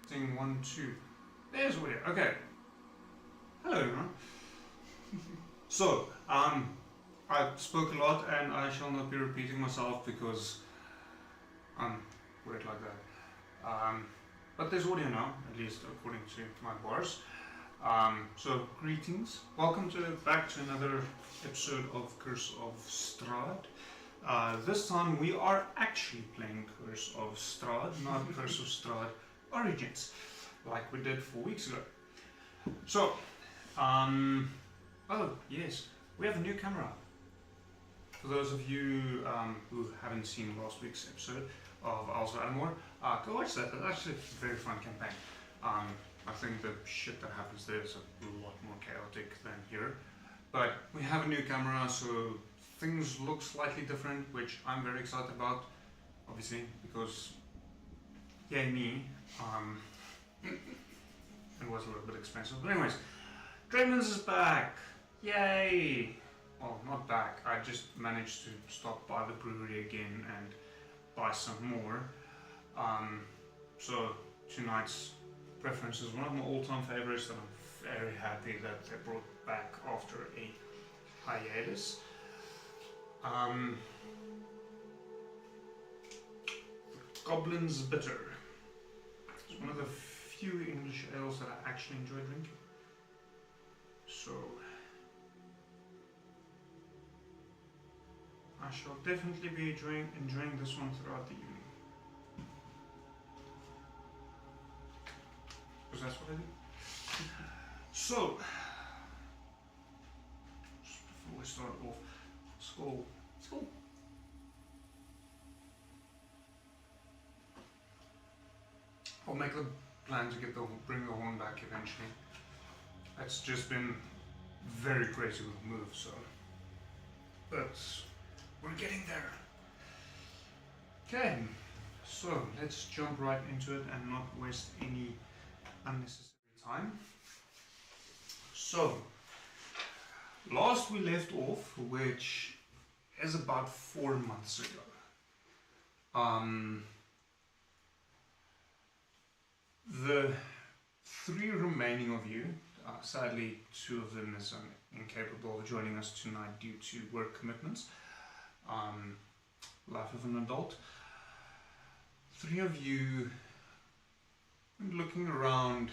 Thing 1, 2. There's audio. Okay. Hello, everyone. So, I spoke a lot and I shall not be repeating myself because I'm weird like that. But there's audio now, at least according to my bars. So, greetings. Welcome back to another episode of Curse of Strahd. This time we are actually playing Curse of Strahd, not Curse of Strahd Origins, like we did 4 weeks ago. So, oh yes, we have a new camera. For those of you who haven't seen last week's episode of Isles of Adamore, go watch that. That's actually a very fun campaign. I think the shit that happens there is a lot more chaotic than here. But we have a new camera, so things look slightly different, which I'm very excited about, obviously, because yay me. It was a little bit expensive, but anyways, Drayman's is back! Yay! Well, not back, I just managed to stop by the brewery again and buy some more. So tonight's preference is one of my all-time favorites that I'm very happy that they brought back after a hiatus. Goblin's Bitter. It's one of the few English ales that I actually enjoy drinking. So I shall definitely be enjoying this one throughout the evening. Because that's what I do. So, just before we start off, skull. I'll make a plan to bring the horn back eventually. That's just been very crazy with the move, so. But we're getting there. Okay, so let's jump right into it and not waste any unnecessary time. So, last we left off, which is about 4 months ago. The 3 remaining of you, sadly 2 of them is incapable of joining us tonight due to work commitments, life of an adult. 3 of you, looking around,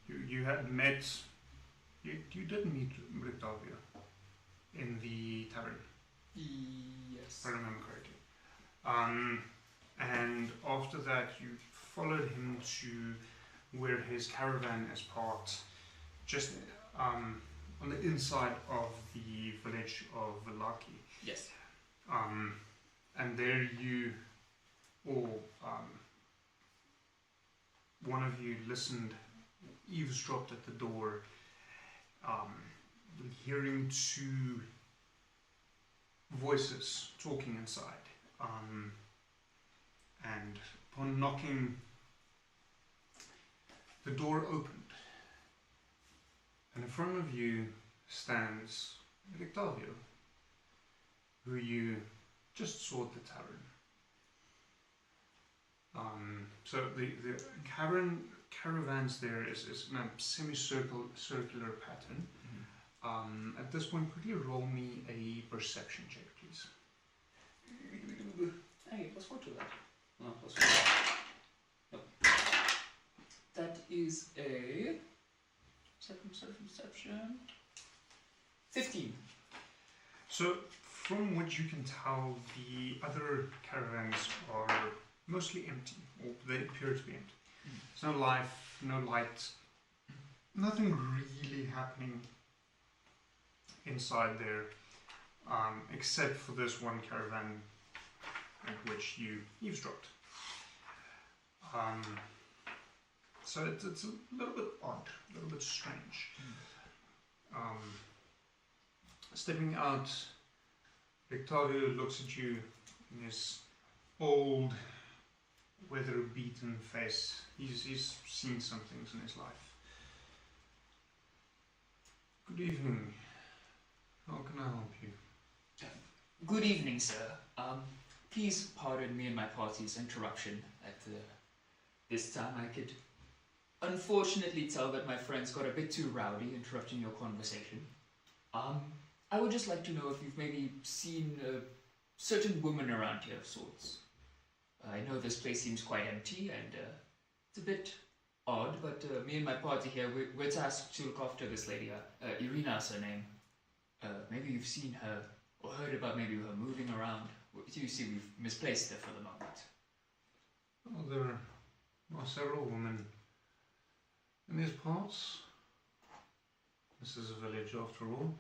you had met, you did meet Barovia in the tavern. Yes. If I remember correctly. And after that, you followed him to where his caravan is parked, just on the inside of the village of Velaki. Yes. And there you all, one of you listened, eavesdropped at the door, hearing 2 voices talking inside. And upon knocking, the door opened, and in front of you stands Octavio, who you just saw at the tavern. So the caravans there is in a circular pattern. Mm-hmm. At this point, could you roll me a perception check, please? Hey, +4 to that. No, +4. Nope. That is a perception. 15. So, from what you can tell, the other caravans are mostly empty, or they appear to be empty. There's no life, no light, nothing really happening inside there, except for this one caravan at which you eavesdropped. So it's a little bit odd, a little bit strange. Stepping out, Octavio looks at you in his old, weather-beaten face. He's seen some things in his life. Good evening. How can I help you? Good evening, sir. Please pardon me and my party's interruption. At this time, I could unfortunately tell that my friends got a bit too rowdy, interrupting your conversation. I would just like to know if you've maybe seen a certain woman around here of sorts. I know this place seems quite empty and it's a bit odd, but me and my party here, we're tasked to look after this lady. Irina's her name. Maybe you've seen her or heard about maybe her moving around. You see, we've misplaced her for the moment. Well, there are several women in these parts. This is a village after all.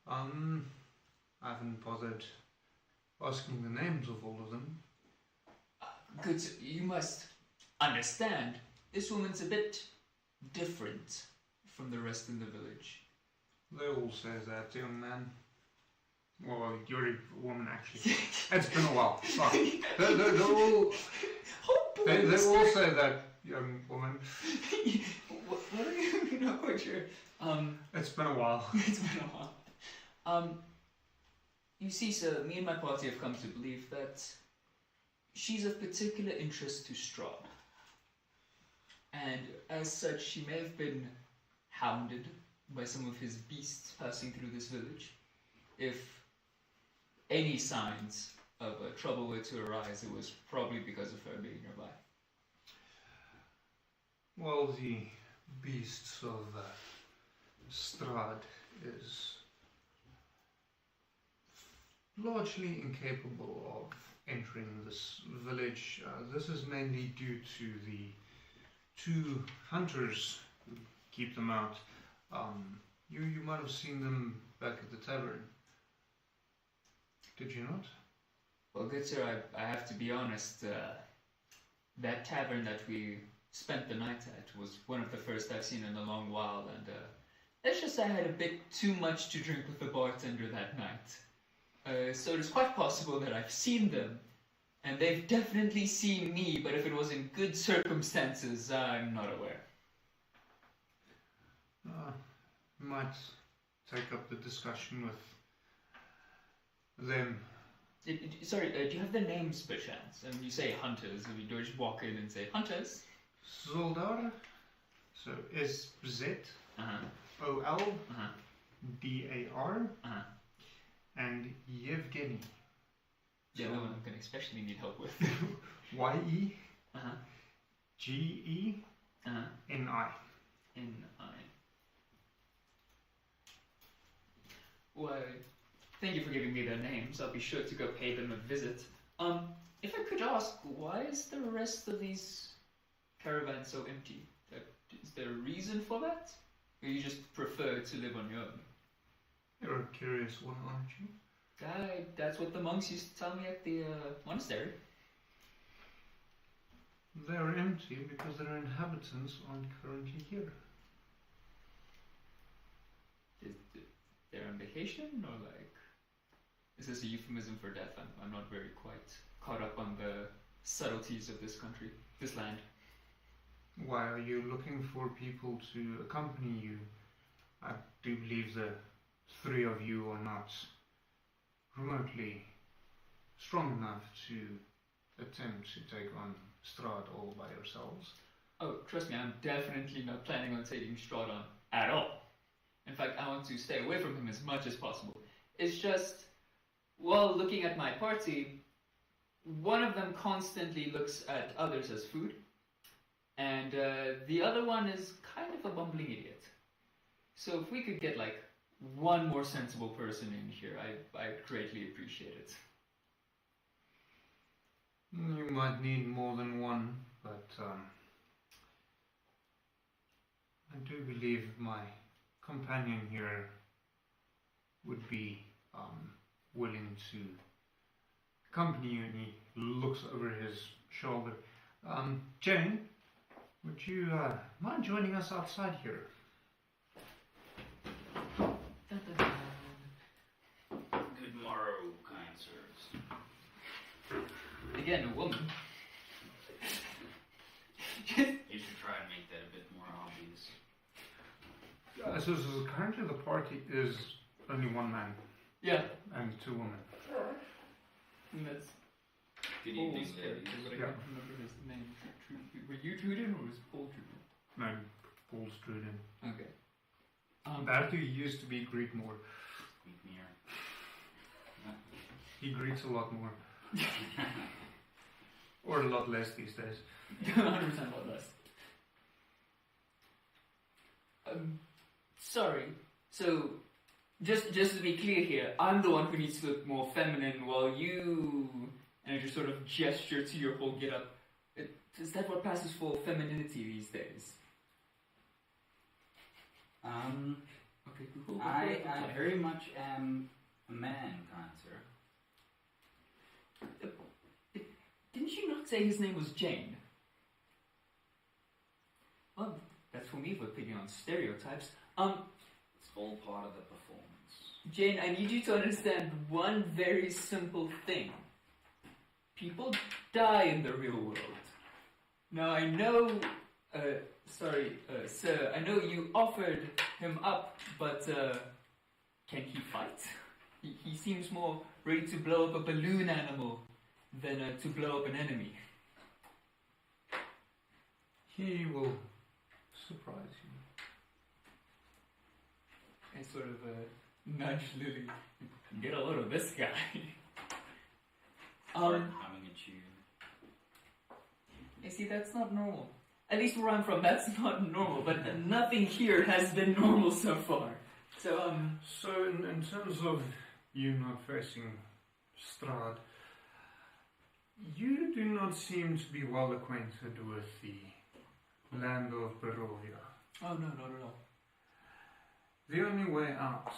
I haven't bothered asking the names of all of them. Good, you must understand, this woman's a bit different from the rest in the village. They all say that, young man. Well, you're a woman, actually. It's been a while. Sorry. They're all... They all say that, young woman. What do you know what you're... It's been a while. It's been a while. You see, sir, me and my party have come to believe that she's of particular interest to Strahd. And as such, she may have been hounded by some of his beasts passing through this village. If any signs of trouble were to arise, it was probably because of her being nearby. Well, the beasts of Strahd is largely incapable of entering this village. This is mainly due to the 2 hunters who keep them out. You might have seen them back at the tavern. Did you not? Well, good sir, I have to be honest. That tavern that we spent the night at was one of the first I've seen in a long while, and let's just say I had a bit too much to drink with the bartender that night. So it's quite possible that I've seen them, and they've definitely seen me, but if it was in good circumstances, I'm not aware. Might take up the discussion with them. Sorry, do you have the names perchance? And you say hunters, and we do just walk in and say, hunters? Soldar, so S-Z, O-L, D-A-R, and Yevgeny. Yeah, no one I'm going to especially need help with. Y-E, G-E, N-I. N-I. Well, thank you for giving me their names. I'll be sure to go pay them a visit. If I could ask, why is the rest of these caravans so empty? Is there a reason for that? Or you just prefer to live on your own? You're a curious one, aren't you? That's what the monks used to tell me at the monastery. They're empty because their inhabitants aren't currently here. They're on vacation, or like, is this a euphemism for death? I'm not very quite caught up on the subtleties of this country, this land. Why are you looking for people to accompany you? I do believe the 3 of you are not remotely strong enough to attempt to take on Strahd all by yourselves. Oh, trust me, I'm definitely not planning on taking Strahd on at all. In fact, I want to stay away from him as much as possible. It's just, while looking at my party, one of them constantly looks at others as food, and the other one is kind of a bumbling idiot. So if we could get like one more sensible person in here, I'd greatly appreciate it. You might need more than one, but I do believe my companion here would be willing to accompany you, and he looks over his shoulder. Jane, would you mind joining us outside here? Good morrow, kind sirs. Again, a woman. You should try and make that a bit more obvious. So currently the party is only 1 man. Yeah. And 2 women. And that's Good Paul's evening, character, ladies. but I Yeah. can't remember his name. Were you Truden or was Paul Truden? No, Paul Struden. Okay. That dude used to be Greek more. Meet me here. He Greeks a lot more. Or a lot less these days. 100% lot less. Sorry. So, just to be clear here, I'm the one who needs to look more feminine, while you... And I just sort of gesture to your whole get-up. Is that what passes for femininity these days? Okay, cool. I very much am a man, kind sir. Didn't you not say his name was Jane? Well, that's for me for picking on stereotypes. It's all part of the performance. Jane, I need you to understand one very simple thing. People die in the real world. Now, I know, sir, I know you offered him up, but, can he fight? He seems more ready to blow up a balloon animal than to blow up an enemy. He will surprise you. I sort of nudge Lily. Get a load of this guy. Start humming a tune. You see, that's not normal. At least where I'm from, that's not normal. But nothing here has been normal so far. So, So, in terms of you not facing Strahd, you do not seem to be well acquainted with the land of Barovia. Oh, no, not at all. The only way out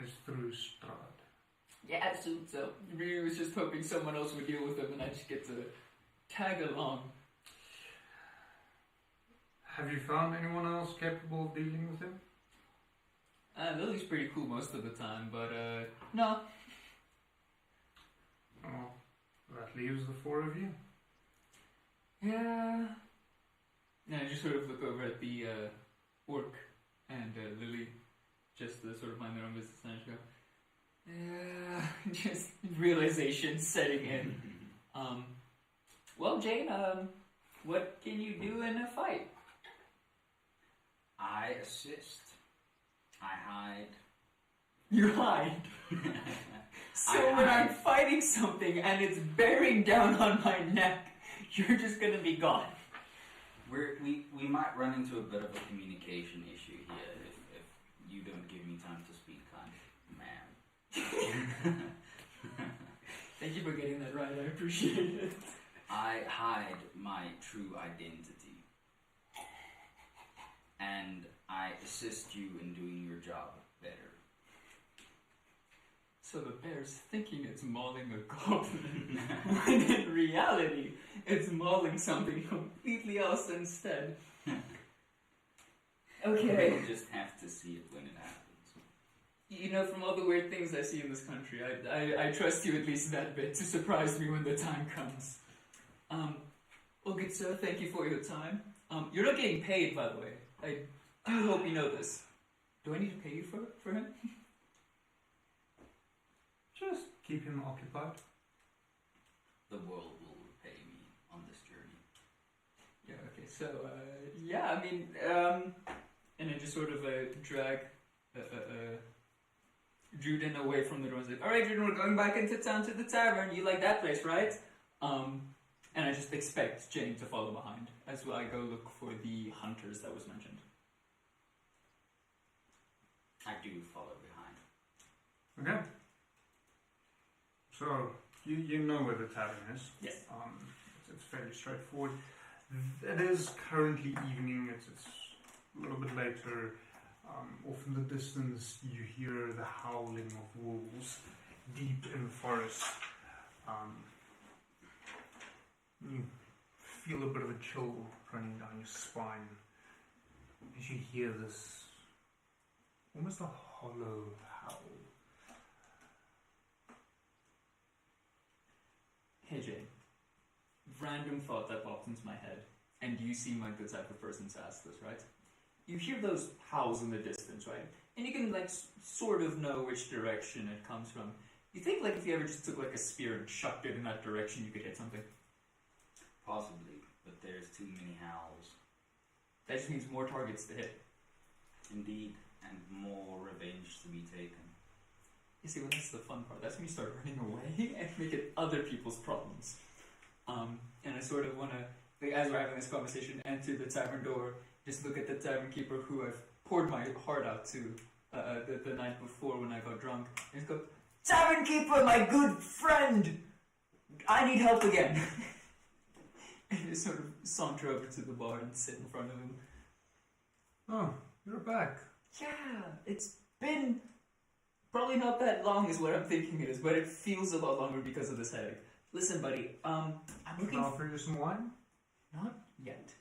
is through Strahd. Yeah, so really was just hoping someone else would deal with him and I just get to tag along. Have you found anyone else capable of dealing with him? Lily's pretty cool most of the time, but no. Oh, that leaves the four of you. Yeah. And I just sort of look over at the orc and Lily, just to sort of mind their own business, and I just go, yeah, just realization setting in. Well, Jane, what can you do in a fight? I assist. I hide. You hide. So when I'm fighting something and it's bearing down on my neck, you're just gonna be gone. We might run into a bit of a communication issue here if you don't give me time to speak, kind man. Thank you for getting that right, I appreciate it. I hide my true identity. And I assist you in doing your job better. So the bear's thinking it's mauling a goblin, when in reality, it's mauling something completely else instead. Okay. You just have to see it when it happens. You know, from all the weird things I see in this country, I trust you at least that bit to surprise me when the time comes. Well, good sir, thank you for your time. You're not getting paid, by the way. I do hope you know this. Do I need to pay you for him? Just keep him occupied. The world will repay me on this journey. Yeah, okay, so, yeah, I mean, and I just sort of drag Druden away from the door and say, alright, Druden, we're going back into town to the tavern. You like that place, right? And I just expect Jane to follow behind as I go look for the hunters that was mentioned. I do follow behind. Okay. So, you know where the tavern is. Yes. It's fairly straightforward. It is currently evening. It's a little bit later. Off in the distance, you hear the howling of wolves deep in the forest. You feel a bit of a chill running down your spine as you hear this almost a hollow howl. Hey Jane, random thought that popped into my head, and you seem like the type of person to ask this, right? You hear those howls in the distance, right? And you can, like, sort of know which direction it comes from. You think like if you ever just took like a spear and chucked it in that direction, you could hit something? Possibly, but there's too many howls. That just means more targets to hit. Indeed, and more revenge to be taken. You see, well, that's the fun part. That's when you start running away and make it other people's problems. And I sort of want to, like, as we're having this conversation, enter the tavern door, just look at the tavern keeper who I've poured my heart out to the night before when I got drunk, and just go, "Tavern keeper, my good friend! I need help again!" And just sort of saunter over to the bar and sit in front of him. Oh, you're back. Yeah, it's been probably not that long is what I'm thinking it is, but it feels a lot longer because of this headache. Listen, buddy, I'm Can looking I offer you some wine? Not yet.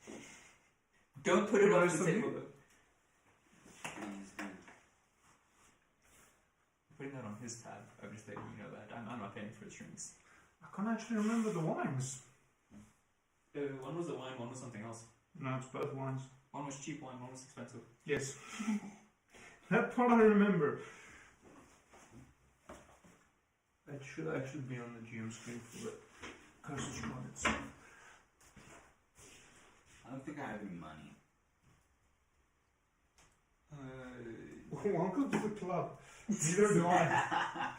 Don't put it on the table. Please do. I'm putting that on his tab. I'm just letting you know that. I'm not paying for his drinks. I can't actually remember the wines. One was a wine, one was something else. No, it's both wines. One was cheap wine, one was expensive. Yes. That part I remember. That should actually be on the GM screen for the Curses Shroud itself. I don't think I have any money. Welcome to the club. Neither do I.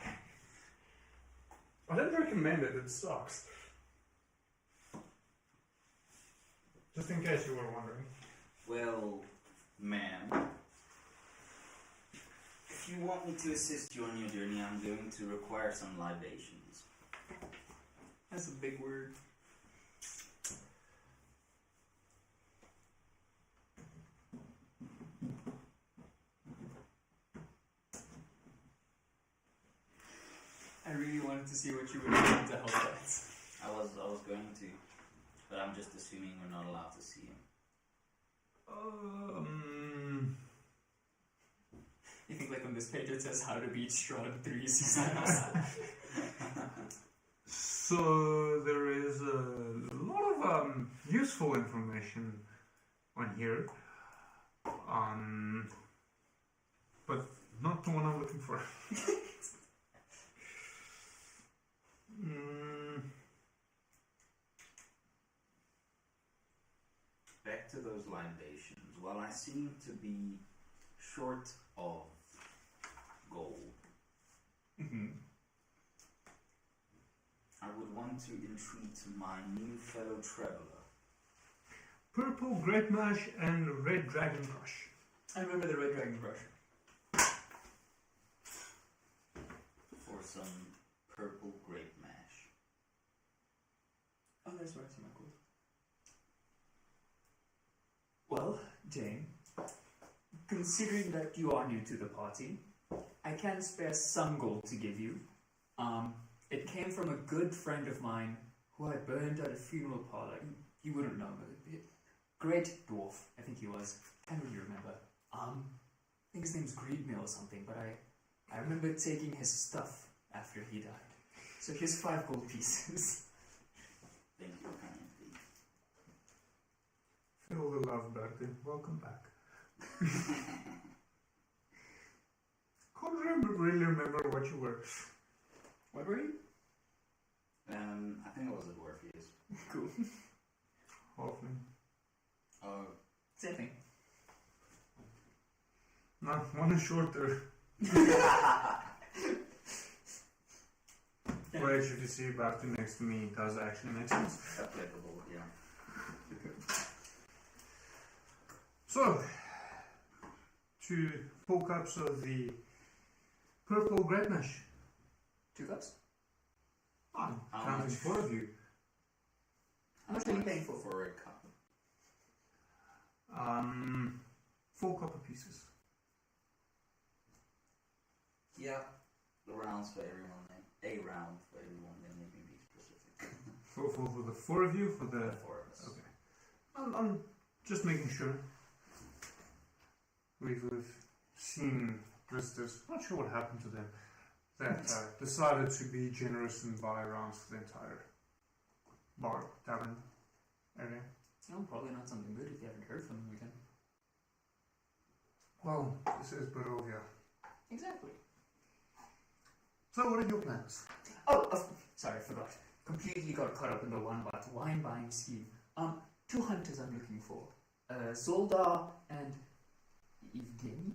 I didn't recommend it, it sucks. Just in case you were wondering. Well, ma'am, if you want me to assist you on your journey, I'm going to require some libations. That's a big word. I really wanted to see what you would do to help that. I was going to, but I'm just assuming we're not allowed to see him. You think like on this page it says how to beat Strahd 3 seasons? So there is a lot of useful information on here, but not the one I'm looking for. Back to those libations. While I seem to be short of gold, I would want to entreat my new fellow traveler. Purple Great Mash and Red Dragon Crush. I remember the Red Dragon Crush. For some purple grape mash. Oh, there's where I see my gold. Well, Jane, considering that you are new to the party, I can spare some gold to give you. It came from a good friend of mine who I burned at a funeral parlor. You wouldn't know him. Great dwarf, I think he was. Can't really remember. I think his name's Greedmill or something, but I remember taking his stuff after he died. So here's 5 gold pieces. Thank you kindly. Feel the love, Bertie. Welcome back. Can't really remember what you were. What were you? I think it was a dwarf, yes. Cool. Halfling. Same thing. No, one is shorter. Wait, should you see Bertie next to me? Does actually make sense. Applicable, yeah. So, 2 full cups of the purple Great Mash. 2 cups? I'm How counting much? 4 of you. How much are you paying for? For a cup? 4 copper pieces. Yeah. The rounds for everyone then. A round for everyone then, let me be specific. For the 4 of you, for the... 4 of us. Okay. I'm just making sure. We've seen Dristas, not sure what happened to them, that decided to be generous and buy rounds for the entire bar, tavern area. No, probably not something good if you haven't heard from them again. Well, this is Barovia. Exactly. So So what are your plans? Oh, sorry, I forgot. Completely got caught up in the wine buying scheme. Two hunters I'm looking for. Zoldar and Evgeny.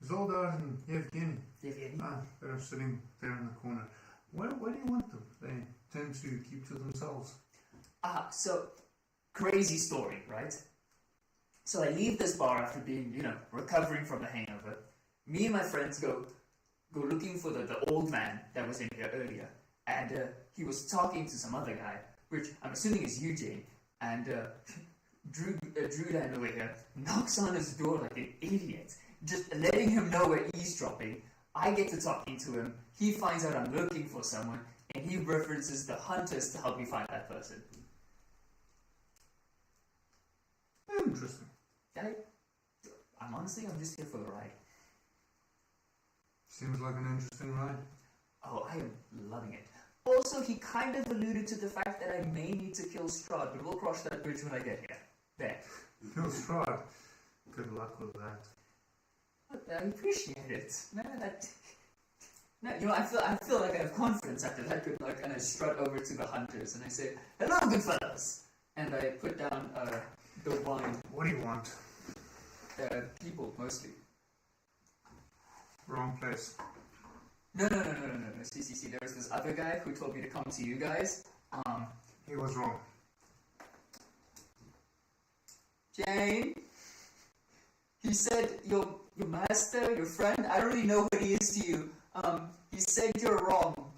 Zoldar and Yevgeny. Evgeny. They're sitting there in the corner. Where do you want them? They tend to keep to themselves. So, crazy story, right? So I leave this bar after being, recovering from a hangover. Me and my friends go looking for the old man that was in here earlier. And he was talking to some other guy, which I'm assuming is Eugene. And Drewland over here knocks on his door like an idiot, just letting him know we're eavesdropping. I get to talking to him. He finds out I'm looking for someone, and he references the hunters to help me find that person. Interesting. I'm just here for the ride. Seems like an interesting ride. Oh, I am loving it. Also, he kind of alluded to the fact that I may need to kill Strahd, but we'll cross that bridge when I get here. There. Kill Strahd. Good luck with that. But I appreciate it. I feel like I have confidence after that good luck, and I strut over to the hunters and I say, "Hello, good fellas!" And I put down the wine. What do you want? People, mostly. Wrong place. No. See, there was this other guy who told me to come to you guys. He was wrong. Jane, he said your master, your friend, I don't really know what he is to you. He said you're wrong.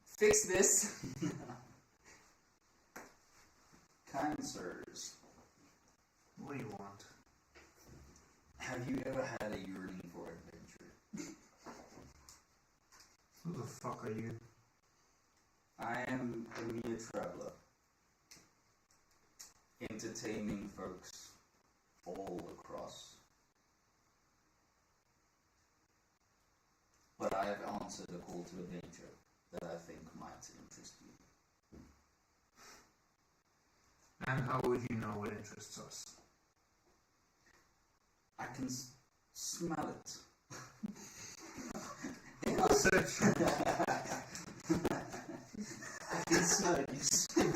Fix this. Kind sirs, What do you want? have you ever had a yearning for adventure? Who the fuck are you? I am a mere traveler, entertaining folks all across. But I have answered a call to adventure that I think might interest you. And how would you know what interests us? I can smell it. Perception. I can smell it, you stink.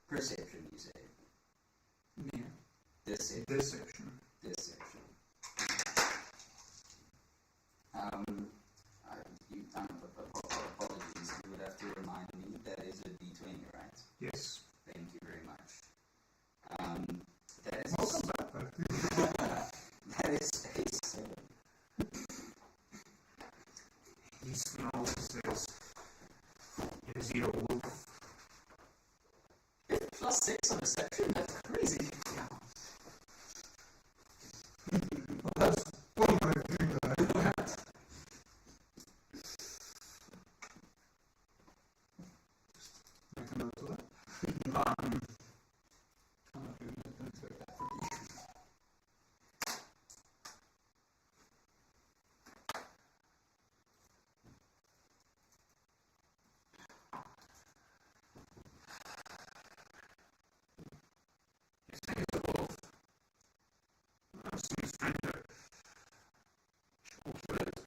Perception, you say? Yeah. Deception. Apologies, you would have to remind me that is a D20, right? Yes. Thank you very much. That is Welcome back. that is a 7. He smells, says, "Is he a wolf?" Plus 6 on deception? That's crazy. Well, that's one way of doing that. Make a note of that. I'm not doing that. Don't expect that from me. His name is a wolf. I've seen a stranger. She will kill it.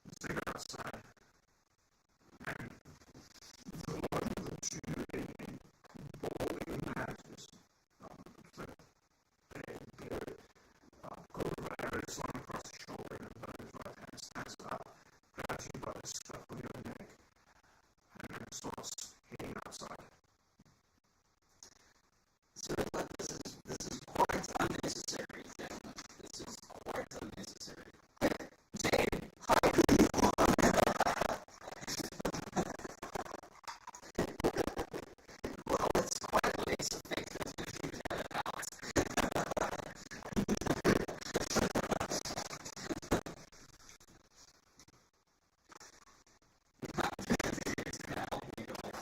Let's take her outside. And the Lord of the two bowling matches. Go over there, slung across the shoulder, and then his right hand stands up, grabs you by the scruff of your neck, and then starts heading outside. So this is quite unnecessary, gentlemen. This is quite unnecessary. Jane, how do you Well, it's quite less effective if you have it out. I'm going to help you with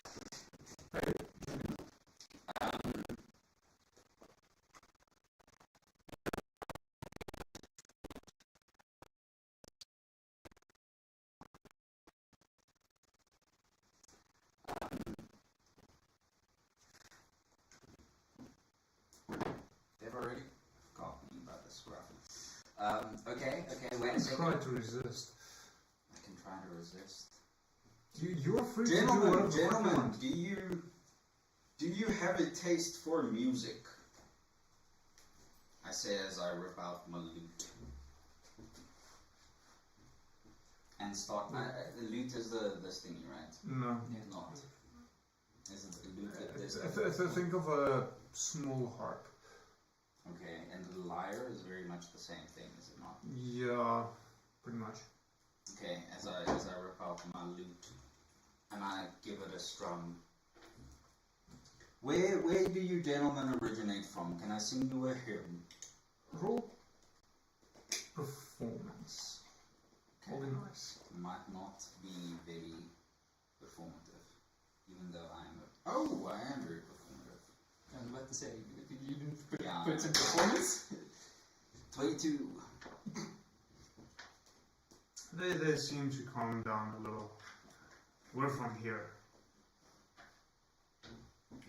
Okay, wait a second. Try to resist. I can try to resist. You're free to do whatever the fuck you Gentlemen, want. do you have a taste for music? I say as I rip out my lute. And start the lute is this thingy, right? No. It's not. Isn't the lute this? Think of a small harp. Okay, and the lyre is very much the same thing, is it not? Yeah, pretty much. Okay, as I rip out my lute and I give it a strum. Where do you gentlemen originate from? Can I sing you a hymn? Roll performance. Okay. Really nice. Might not be very performative, even though I am very performative. I was about to say, you didn't Yeah. put some performance? 22. They seem to calm down a little. We're from here.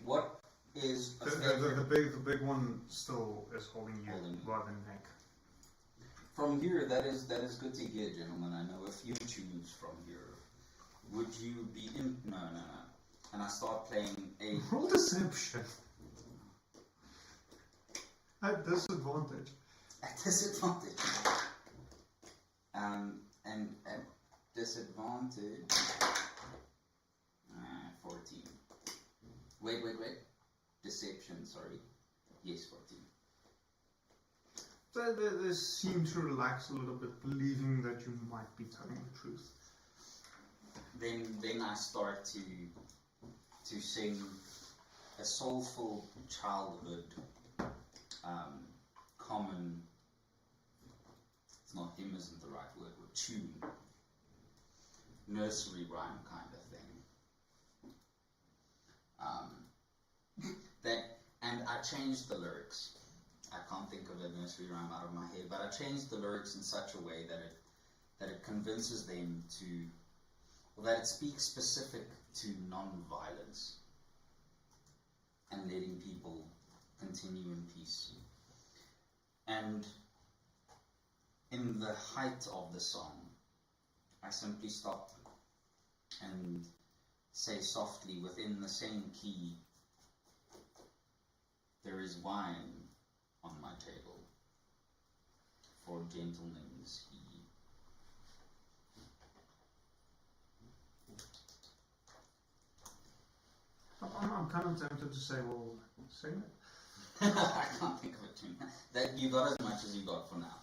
What is a The favorite? big one still is holding you Holding me. rather than Nick. From here, that is good to hear, gentlemen. I know a few tunes from here. Would you be in? No. And I start playing a. Roll deception. At disadvantage. At disadvantage. And at disadvantage. 14. Wait. Deception, sorry. Yes, 14. They seem to relax a little bit, believing that you might be telling the truth. Then I start to sing a soulful childhood, common. It's not hymn, isn't the right word. Or tune, nursery rhyme kind of thing. And I changed the lyrics. I can't think of a nursery rhyme out of my head, but I changed the lyrics in such a way that it convinces them to, or that it speaks specific to non-violence and letting people continue in peace. And in the height of the song, I simply stop and say softly within the same key, "There is wine on my table for gentlemen's he." I'm kind of tempted to say, well, sing it. I can't think of a tune. That you got as much as you got for now.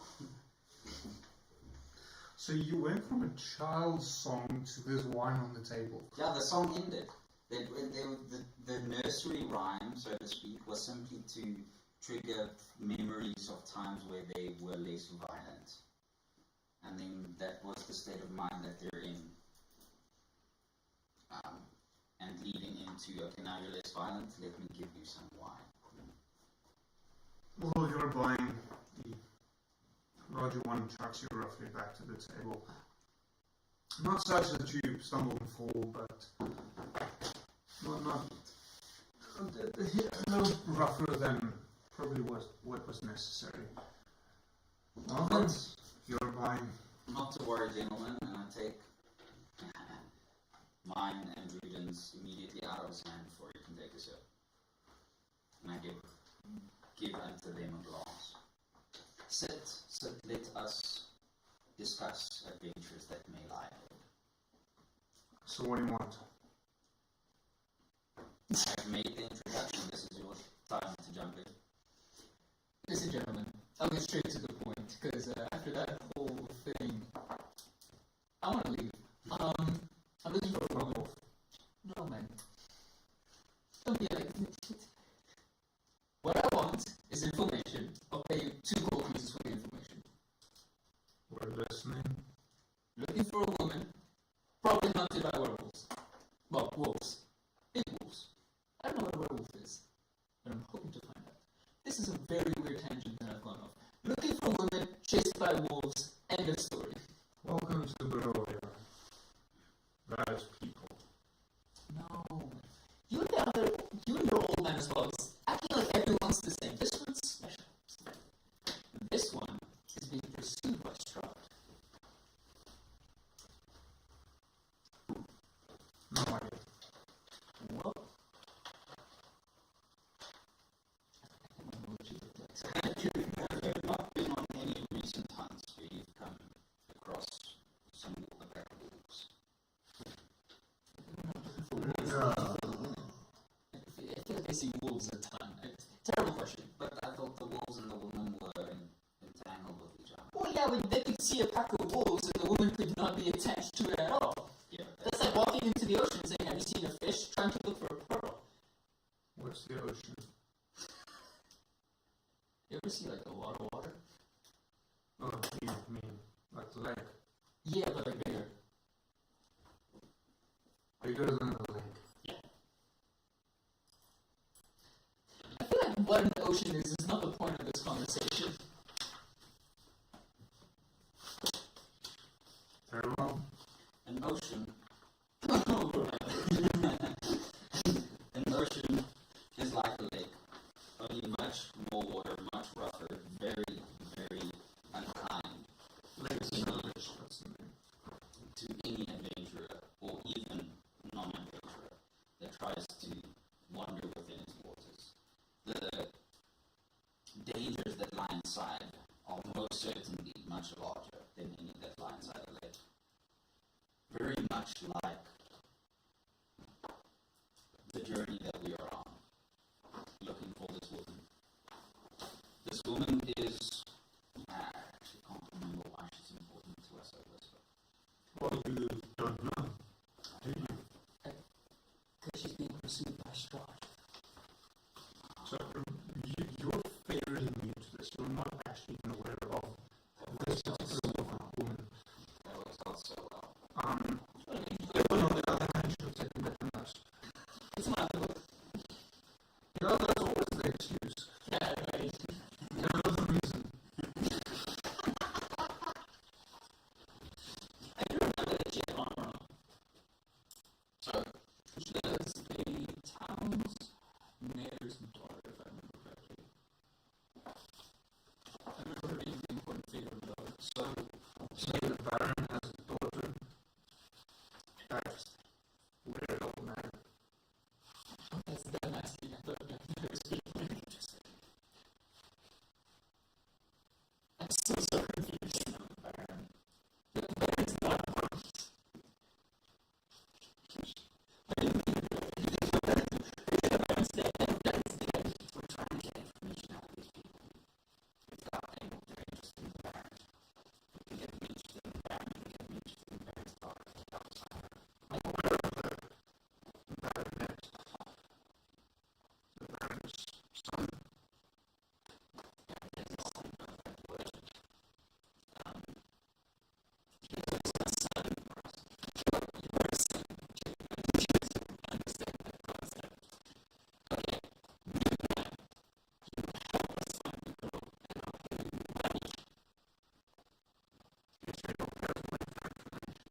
So you went from a child's song to this wine on the table. Yeah, the song ended. The nursery rhyme, so to speak, was simply to trigger memories of times where they were less violent. And then that was the state of mind that they're in. And leading into, okay, now you're less violent, let me give you some wine. Well, you're buying the larger one chucks you roughly back to the table. Not such that you stumble and fall, but not a little rougher than probably what was necessary. Well, then, you're buying. Not to worry, gentlemen, and I take mine and Ruden's immediately out of his hand before he can take a sip. And I give unto them a glass. Sit, let us discuss adventures that may lie ahead. So what do you want? I've made the introduction, this is your time to jump in. Listen, gentlemen, I'll get straight to the point, because after that whole thing, I want to leave. I'm looking for a woman. No, man. Don't be like... What I want is information. I'll pay you 2 gold pieces for the information. We're listening. Looking for a woman, probably hunted by werewolves. Well, wolves. Big wolves. I don't know what a werewolf is, but I'm hoping to find out. This is a very weird tangent that I've gone off. Looking for a woman, chased by wolves, end of story. Welcome to Barovia. That is people. No. You and your old man as well. It's acting like everyone's the same. This one's special. This one is being see wolves a ton? Terrible question. But I thought the wolves and the woman were entangled with each other. Well, yeah, but they could see a pack of wolves and the woman could not be attached to it at all. Yeah, That's like walking into the ocean saying, have you seen a fish? Trying to look for a pearl. What's the ocean? You ever see like a lot of water? Oh, you mean like the lake? Yeah, but like bigger. Bigger than the lake. Yeah. I feel like what an ocean is not the point of this conversation. Very well. An ocean. An ocean is like a lake, only much more water, much rougher, very, very unkind Lakes and rivers, that's the name. to any adventurer or even non-adventurer that tries to wander within its waters. The dangers that lie inside are most certainly much larger than any that lie inside a lake. Very much like the journey that we are on, looking for this woman. This woman is, I actually can't remember why she's important to us over this, Well, you don't know, do you? Because she's being pursued by Strahd. So you're fairly new to this. You're not actually even aware of this particular woman. that works out so well. Everyone on the other hand should have taken that from us. It's not a book. You know, that's always the excuse. Yeah, right. There's no reason. I do remember that she had armor on. So, She was a town's mayor's daughter, if I remember correctly. I remember her being the important figure of the daughter. So the Baron has a daughter. That's weird old man. That's that nasty. I thought that was really interesting. I'm so confused. The Baron's not one. I didn't think of it. The Baron's dead. The Baron's dead. we're trying to get information out of these people. Without them, they're interested in the Baron. We can get them interested in the Baron, we can get them interested in the Baron's daughter. I'm aware of the Baronet. The Baron's son. If you don't have my information.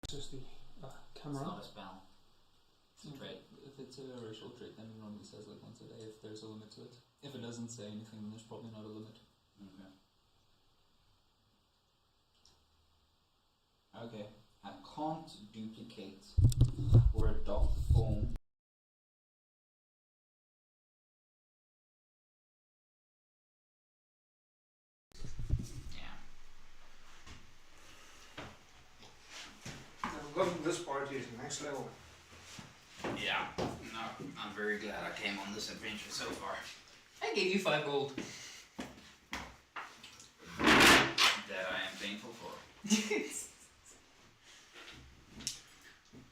This is the It's camera. not a spell. It's a trait. If it's a racial trait, then it normally says like once a day if there's a limit to it. If it doesn't say anything, then there's probably not a limit. Okay. Okay. I can't duplicate or adopt the form next level. Yeah. No, I'm very glad I came on this adventure so far. I gave you 5 gold. That I am thankful for.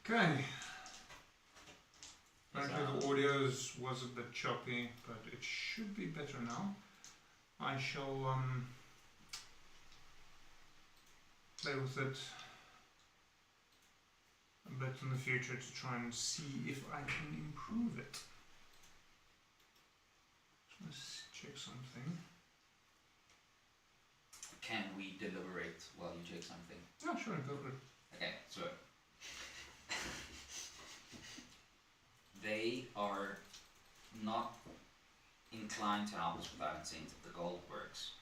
Okay. Apparently the audio was a bit choppy, but it should be better now. I shall play with it a bit in the future to try and see if I can improve it. Let's check something. Can we deliberate while you check something? Oh, sure, go for it. Okay, so they are not inclined to help us without incentive. The gold works.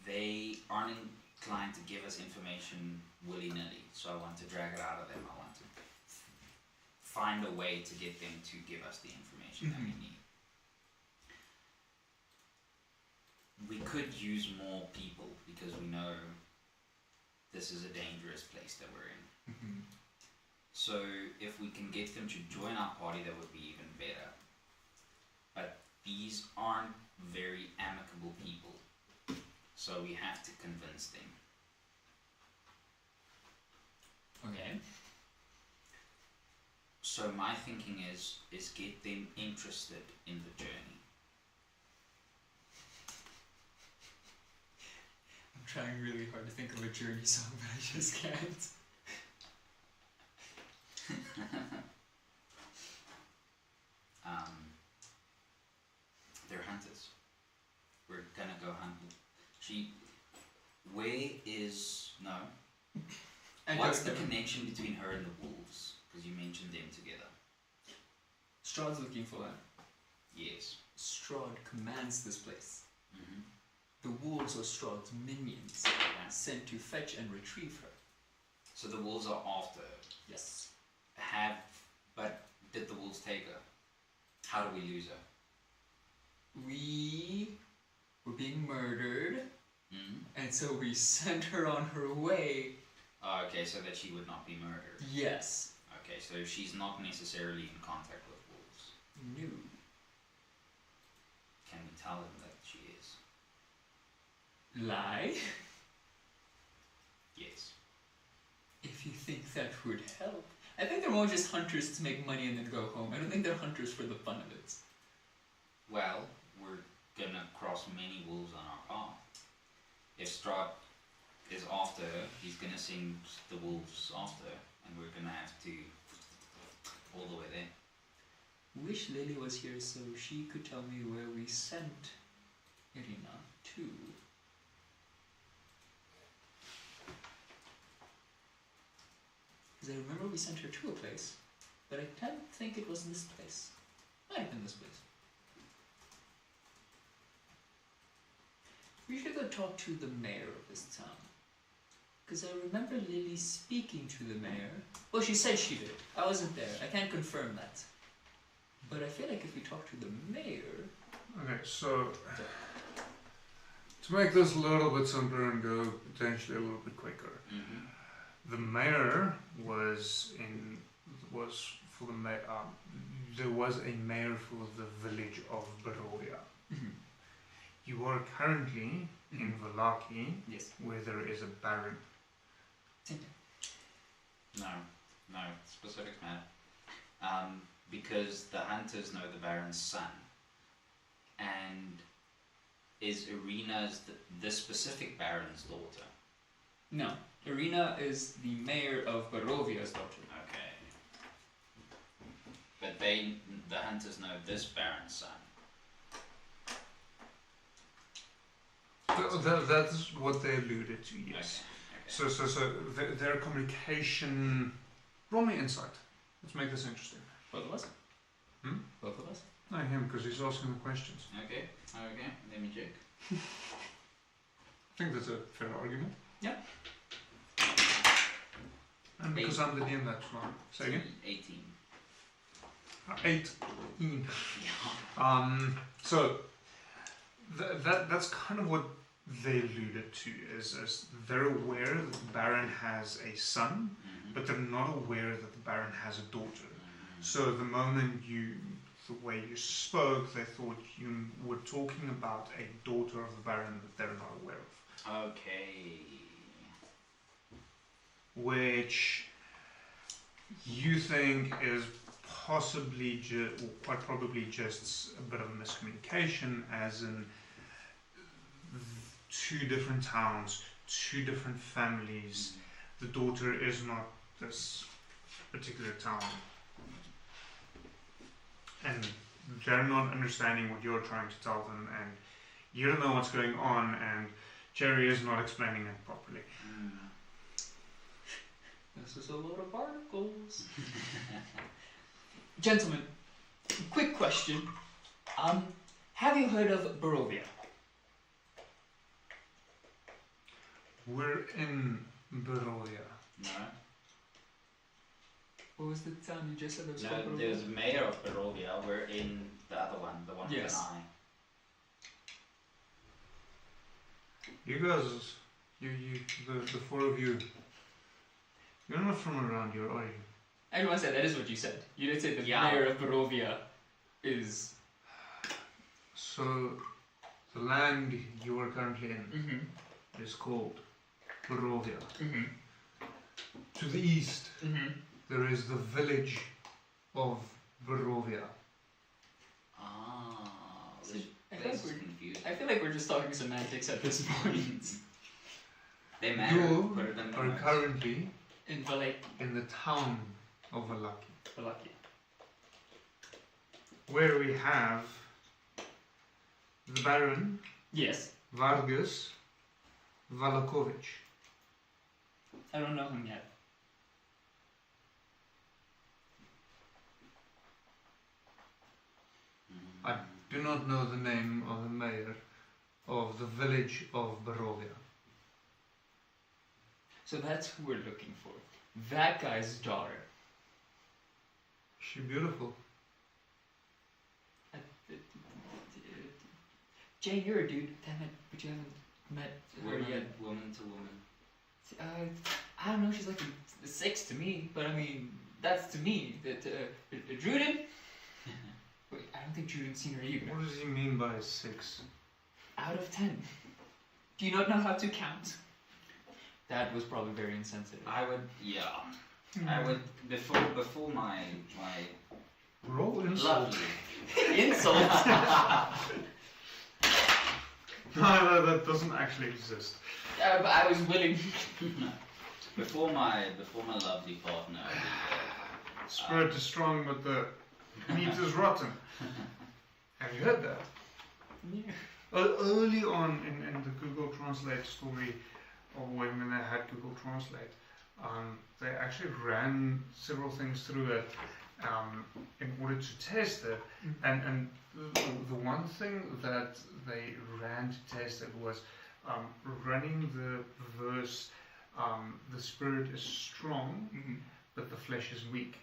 They aren't inclined to give us information willy-nilly, so I want to drag it out of them. I want to find a way to get them to give us the information that we need. We could use more people because we know this is a dangerous place that we're in. So if we can get them to join our party, that would be even better. But these aren't very amicable people, so we have to convince them. Okay. So my thinking is get them interested in the journey. I'm trying really hard to think of a journey song, but I just can't. They're hunters. We're gonna go hunt. What's the connection between her and the wolves? Because you mentioned them together. Strahd's looking for her. Yes. Strahd commands this place. The wolves are Strahd's minions, sent to fetch and retrieve her. So the wolves are after her. Yes. But did the wolves take her? How do we lose her? We were being murdered, and so we sent her on her way. Oh, okay, so that she would not be murdered. Yes. Okay, so she's not necessarily in contact with wolves. No. Can we tell them that she is? Lie? Yes. If you think that would help. I think they're more just hunters to make money and then go home. I don't think they're hunters for the fun of it. Well, we're gonna cross many wolves on our path. If Strahd is after her, he's gonna send the wolves after her, and we're gonna have to all the way there. Wish Lily was here so she could tell me where we sent Irina to. Because I remember we sent her to a place, but I don't think it was in this place. Might have been this place. We should go talk to the mayor of this town. Because I remember Lily speaking to the mayor. Well, she said she did. I wasn't there. I can't confirm that. But I feel like if we talk to the mayor... Okay, so... To make this a little bit simpler and go potentially a little bit quicker. The mayor was for the mayor. There was a mayor for the village of Barovia. You are currently in Vallaki, Yes. where there is a baron. No, specifics matter. Because the hunters know the Baron's son. And is Irina's this specific Baron's daughter? No. Irina is the mayor of Barovia's daughter. Okay. But the hunters know this Baron's son. That's what they alluded to, yes. Okay. So their communication... Roll me insight. Let's make this interesting. Both of us? Both of us? No, him, because he's asking the questions. Okay, let me check. I think that's a fair argument. Yeah. And because I'm the DM, that's fine. Say again? 18. 18. So, that's kind of what they alluded to is they're aware that the Baron has a son, but they're not aware that the Baron has a daughter. So the moment the way you spoke, they thought you were talking about a daughter of the Baron that they're not aware of. Okay. Which you think is possibly, or quite probably just a bit of a miscommunication, as in two different towns, two different families. The daughter is not this particular town. And they're not understanding what you're trying to tell them, and you don't know what's going on, and Jerry is not explaining it properly. This is a lot of articles. Gentlemen, quick question. Have you heard of Barovia? We're in Barovia. No. What was the town you just said that was No, called Barovia? there's a mayor of Barovia. We're in the other one, the one Yes. with an eye. You guys, the four of you, you're not from around here, are you? I want to say that is what you said. You did say the Yeah. mayor of Barovia is. So, the land you are currently in is called Barovia. To the east, there is the village of Barovia. Ah, So, this I feel place like is we're- confusing. I feel like we're just talking semantics at this point. They matter. You Put it in the are notes. currently In Valaki. in the town of Valaki, where we have the Baron Yes. Vargas Valakovich. I don't know him yet. I do not know the name of the mayor of the village of Barovia. So that's who we're looking for. That guy's daughter. Is she beautiful? Jay, you're a dude. Damn it, but you haven't met her yet. Woman to woman. I don't know. She's like a 6 to me, but I mean that's to me. That Druden. Wait, I don't think Druden's seen her either. What does he mean by 6? Out of 10. Do you not know how to count? That was probably very insensitive. I would, yeah. I would before my Roll insult. lovely Insult. No, that doesn't actually exist. But I was willing. before my lovely partner. Spirit is strong, but the meat is rotten. Have you heard that? Yeah. Early on in the Google Translate story, or when they had Google Translate, they actually ran several things through it in order to test it. And the one thing that they ran to test it was running the verse, the spirit is strong, but the flesh is weak.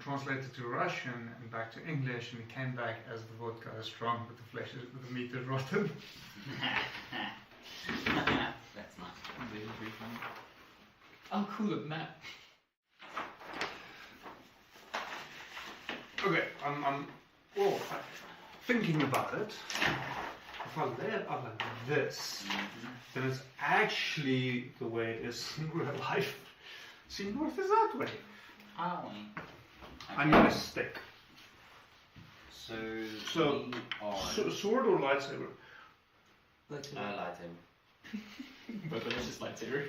Translated to Russian and back to English, and it came back as the vodka is strong, but the meat is rotten. That's nice. Very funny. I'll cool it, Matt. Okay, I'm thinking about it. If I lay it out like this, then it's actually the way it is in real life. See, north is that way. I'm gonna stick. So So- we are Sword or lightsaber? lightsaber. But it's just lightsaber.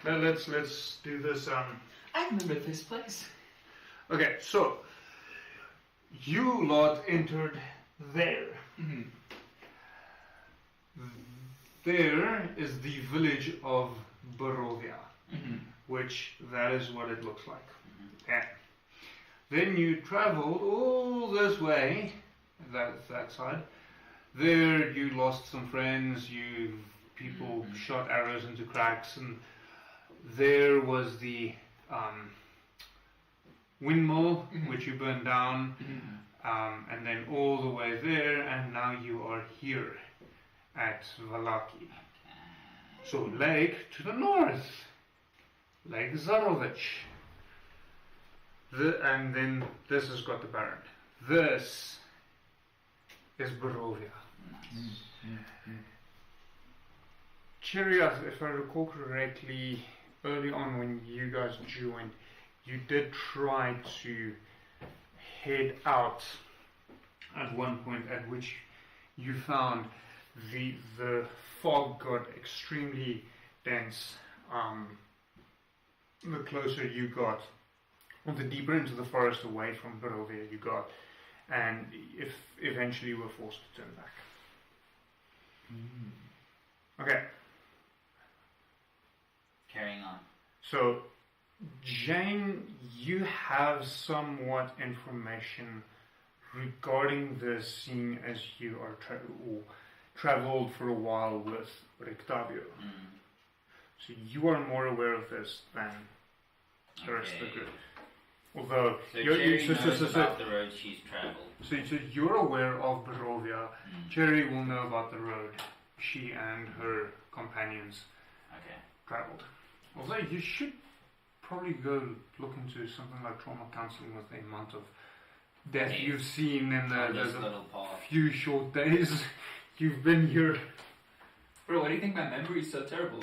Now let's do this. I remember this place. Okay, so you lot entered there. There is the village of Barovia, which that is what it looks like. Okay. Then you traveled all this way, that side. There you lost some friends. People shot arrows into cracks, and there was the windmill which you burned down, and then all the way there, and now you are here. at Valaki. So lake to the north, Lake Zarovich. And then this has got the Baron. This is Barovia. Chiriath, if I recall correctly, early on when you guys joined, you did try to head out at one point, at which you found the fog got extremely dense. The closer you got, or the deeper into the forest away from Barovia you got, and if eventually you were forced to turn back. Okay. Carrying on. So, Jane, you have somewhat information regarding this, seeing as you are traveled for a while with Rictavio. So you are more aware of this than the rest of the group. Although so Cherry knows about the road she's traveled. So you're aware of Barovia. Cherry will know about the road she and her companions traveled. Although you should probably go look into something like trauma counseling with the amount of death you've seen in the few short days you've been here. Bro, why do you think my memory is so terrible?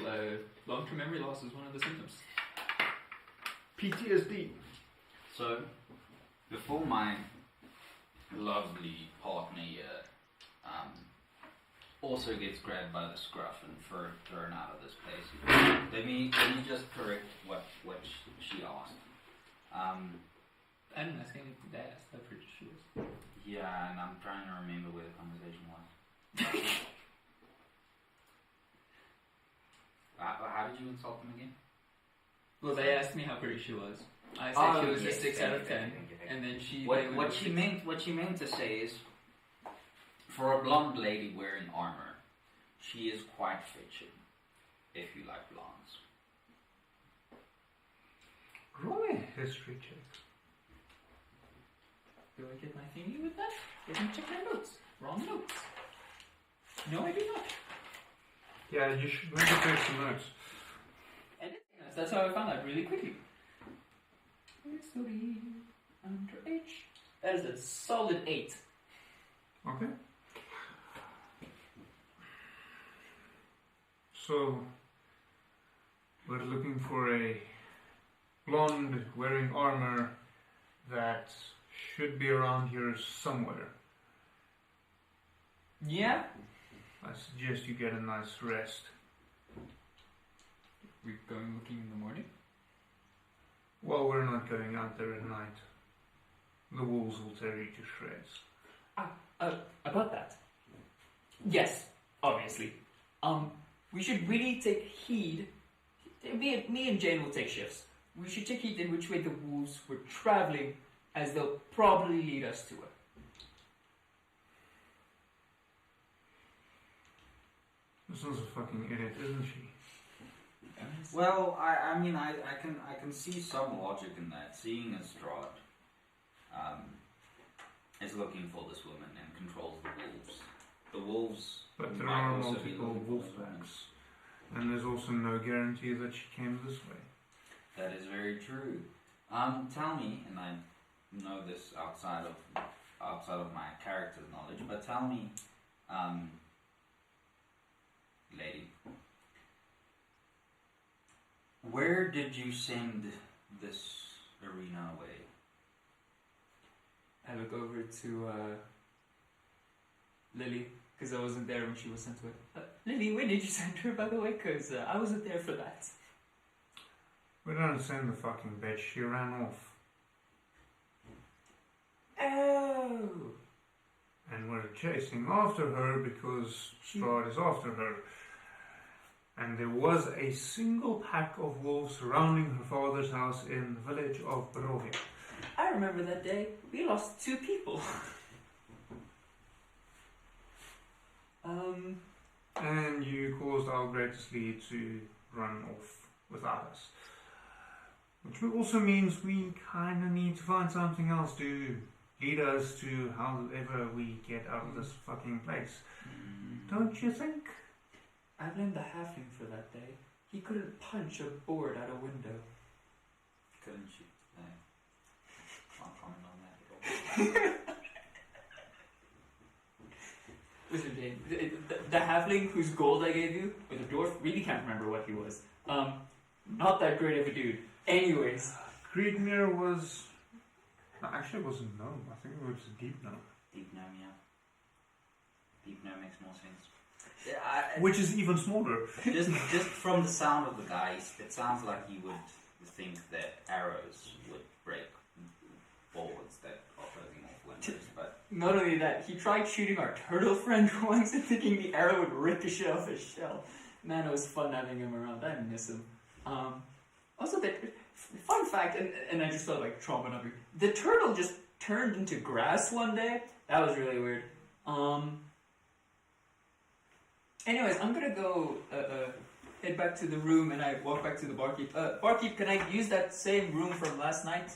Long-term memory loss is one of the symptoms. PTSD. So, before my lovely partner here also gets grabbed by the scruff and thrown out of this place, let me just correct what she asked. I didn't ask anything to ask, I'm pretty sure. Yeah, and I'm trying to remember where the conversation was. How did you insult them again? Well, they asked me how pretty she was. I said she was a 6 out of 10, and then What she meant to say is, for a blonde lady wearing armor, she is quite fetching. If you like blondes. Roll a history check. Do I get my thingy with that? Let me check my notes. Wrong notes. No, I do not. Yeah, you should maybe take some notes. Anything else? That's how I found out really quickly. History under H. That is a solid 8. Okay. So, we're looking for a blonde wearing armor that should be around here somewhere. Yeah? I suggest you get a nice rest. We're going looking in the morning? Well, we're not going out there at night. The wolves will tear you to shreds. About that. Yes, obviously. We should really take heed. Me and Jane will take shifts. We should take heed in which way the wolves were traveling, as they'll probably lead us to it. This one's a fucking idiot, isn't she? Well, I mean, I can see some logic in that. Seeing as Strahd is looking for this woman and controls the wolves. The wolves. But there are multiple wolf packs, and there's also no guarantee that she came this way. That is very true. Tell me, and I know this outside of my character's knowledge, but tell me, lady, where did you send this arena away? I look over to Lily, because I wasn't there when she was sent away. Lily, where did you send her, by the way? Because I wasn't there for that. We don't send the fucking bitch, she ran off. Oh! And we're chasing after her because Strahd is after her. And there was a single pack of wolves surrounding her father's house in the village of Barovia. I remember that day. We lost 2 people. And you caused our greatest lead to run off without us. Which also means we kind of need to find something else to lead us to however we get out of this fucking place. Don't you think? I blame the halfling for that day. He couldn't punch a board out a window. Couldn't you? No. Can't comment on that at all. Listen, Jane, the halfling whose gold I gave you, or the dwarf, really can't remember what he was. Not that great of a dude. Anyways. Creedmere was... No, actually it wasn't gnome. I think it was a deep gnome. Deep gnome, yeah. Deep gnome makes more sense. Which is even smaller. Just from the sound of the guy, it sounds like he would think that arrows would break boards that are closing off windows, but... Not only that, he tried shooting our turtle friend once and thinking the arrow would ricochet off his shell. Man, it was fun having him around. I miss him. Also, fun fact, and I just felt like tromping up here. The turtle just turned into grass one day. That was really weird. Anyways, I'm gonna go head back to the room, and I walk back to the barkeep. Barkeep, can I use that same room from last night?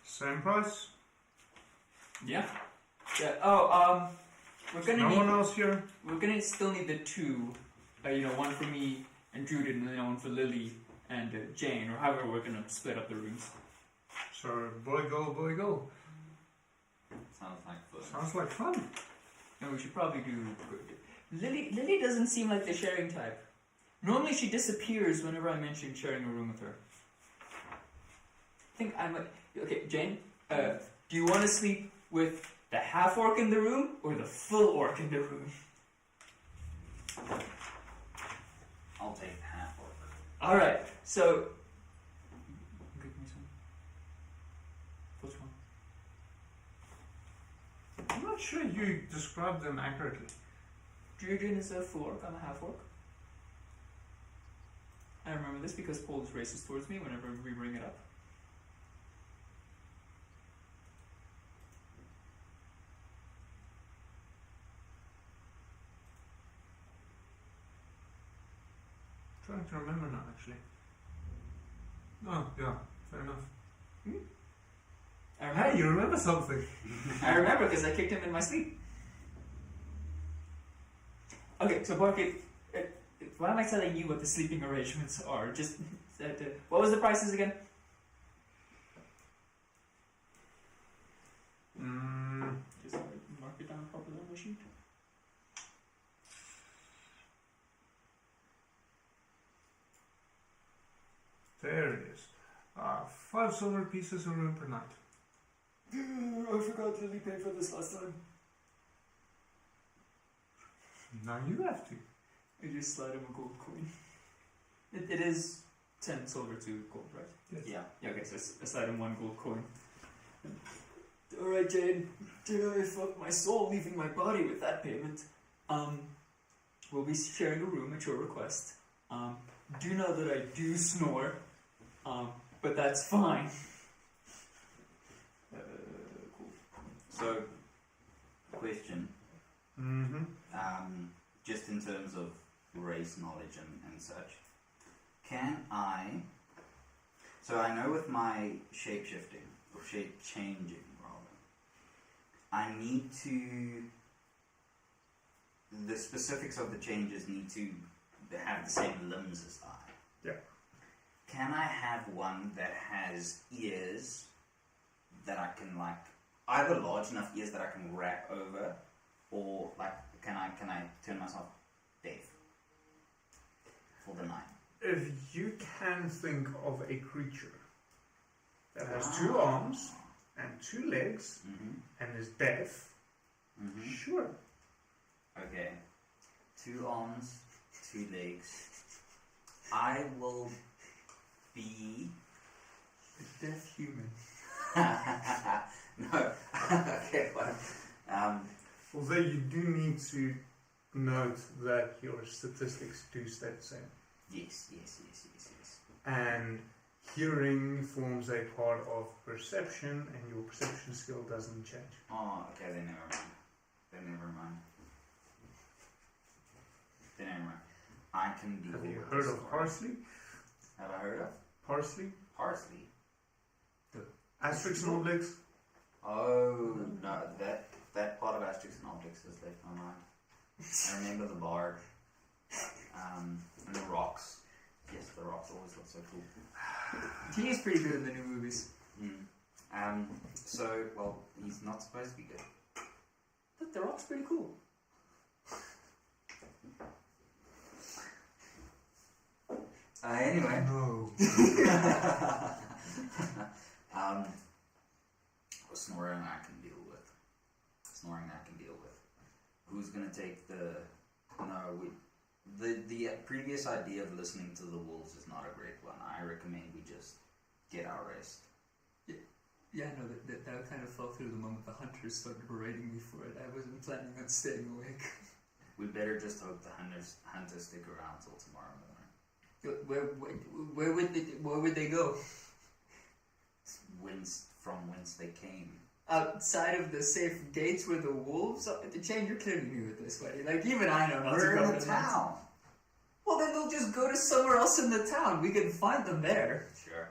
Same price? Yeah. Yeah. Oh, we're gonna No need. one else here? We're gonna still need the two. One for me and Judith, and then one for Lily and Jane, or however we're gonna split up the rooms. So, boy go, boy go. Sounds like fun. Sounds like fun. No, we should probably do. Lily doesn't seem like the sharing type. Normally she disappears whenever I mention sharing a room with her. I think I'm okay, Jane. Do you want to sleep with the half orc in the room or the full orc in the room? I'll take the half orc. All right. So. Give me some. Which one? I'm not sure you described them accurately. Jurgen is a full orc. I'm a half orc. I remember this because Paul is racist towards me whenever we bring it up. Trying to remember now, actually. Oh, yeah, fair enough. Hey, you remember something? I remember because I kicked him in my sleep. Okay, so Barkeep, why am I telling you what the sleeping arrangements are? Just, what was the prices again? Just mark it down properly on the sheet. There it is. 5 silver pieces a room per night. I forgot Lily paid for this last time. Now you have to. I just slide him a gold coin. It is 10 silver to gold, right? Yes. Yeah. Yeah, okay, so I slide him 1 gold coin. Alright, Jane. I fuck my soul leaving my body with that payment. We'll be sharing a room at your request. Do know that I do snore. But that's fine. Cool. So, question. Mm-hmm. Just in terms of race knowledge and such, can I... So I know with my shape-shifting, or shape-changing rather, I need to... The specifics of the changes need to have the same limbs as I. Yeah. Can I have one that has ears that I can either large enough ears that I can wrap over, or can I turn myself deaf for the night? If you can think of a creature that has 2 arms and 2 legs and is deaf, sure. Okay. 2 arms, 2 legs. I will be A deaf human. No. Okay, fine. Although you do need to note that your statistics do stay the same. Yes. And hearing forms a part of perception, and your perception skill doesn't change. Oh, okay, then never mind. I can deal Have you with heard this of story. parsley? Have I heard of Parsley? parsley? Asterix and Obelix? Oh, no, that part of Asterix and Obelix has left my mind. I remember the bard. And the rocks. Yes, the rocks always look so cool. He is pretty good in the new movies. So, well, he's not supposed to be good. But the rock's pretty cool. Anyway. No. Snoring I can deal with. Who's gonna take the... No, the previous idea of listening to the wolves is not a great one. I recommend we just get our rest. Yeah, no, that kind of fell through the moment the hunters started berating me for it. I wasn't planning on staying awake. We better just hope the hunters stick around till tomorrow morning. Where would they go? Whence they came. Outside of the safe gates where the wolves are? Jane, you're clearly new at this, buddy. Like, even I know not We're to go in the to town. Well, then they'll just go to somewhere else in the town. We can find them there. Sure.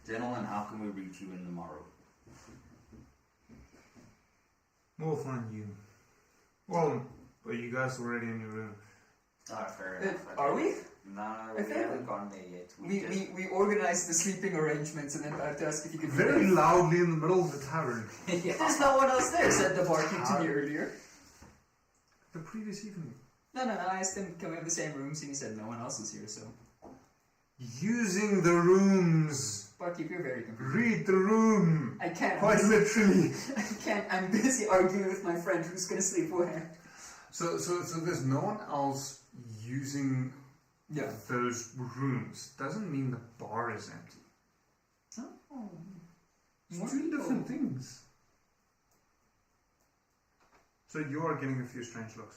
Gentlemen, how can we reach you in tomorrow? We'll find you. Well, but you guys already in your room. Fair enough. Are we? No, we haven't gone there yet. We organized the sleeping arrangements and then I had to ask if you could... Very loudly in the middle of the tavern. Yeah. There's no one else there, said the barkeep to me earlier. The previous evening. No, I asked him, can we have the same rooms? And he said no one else is here, so... Using the rooms. Barkeep, you're very confused. Read the room. I can't. Quite literally. I can't. I'm busy arguing with my friend who's gonna sleep where. So there's no one else using those rooms. Doesn't mean the bar is empty. Oh. It's two different things. So you are getting a few strange looks.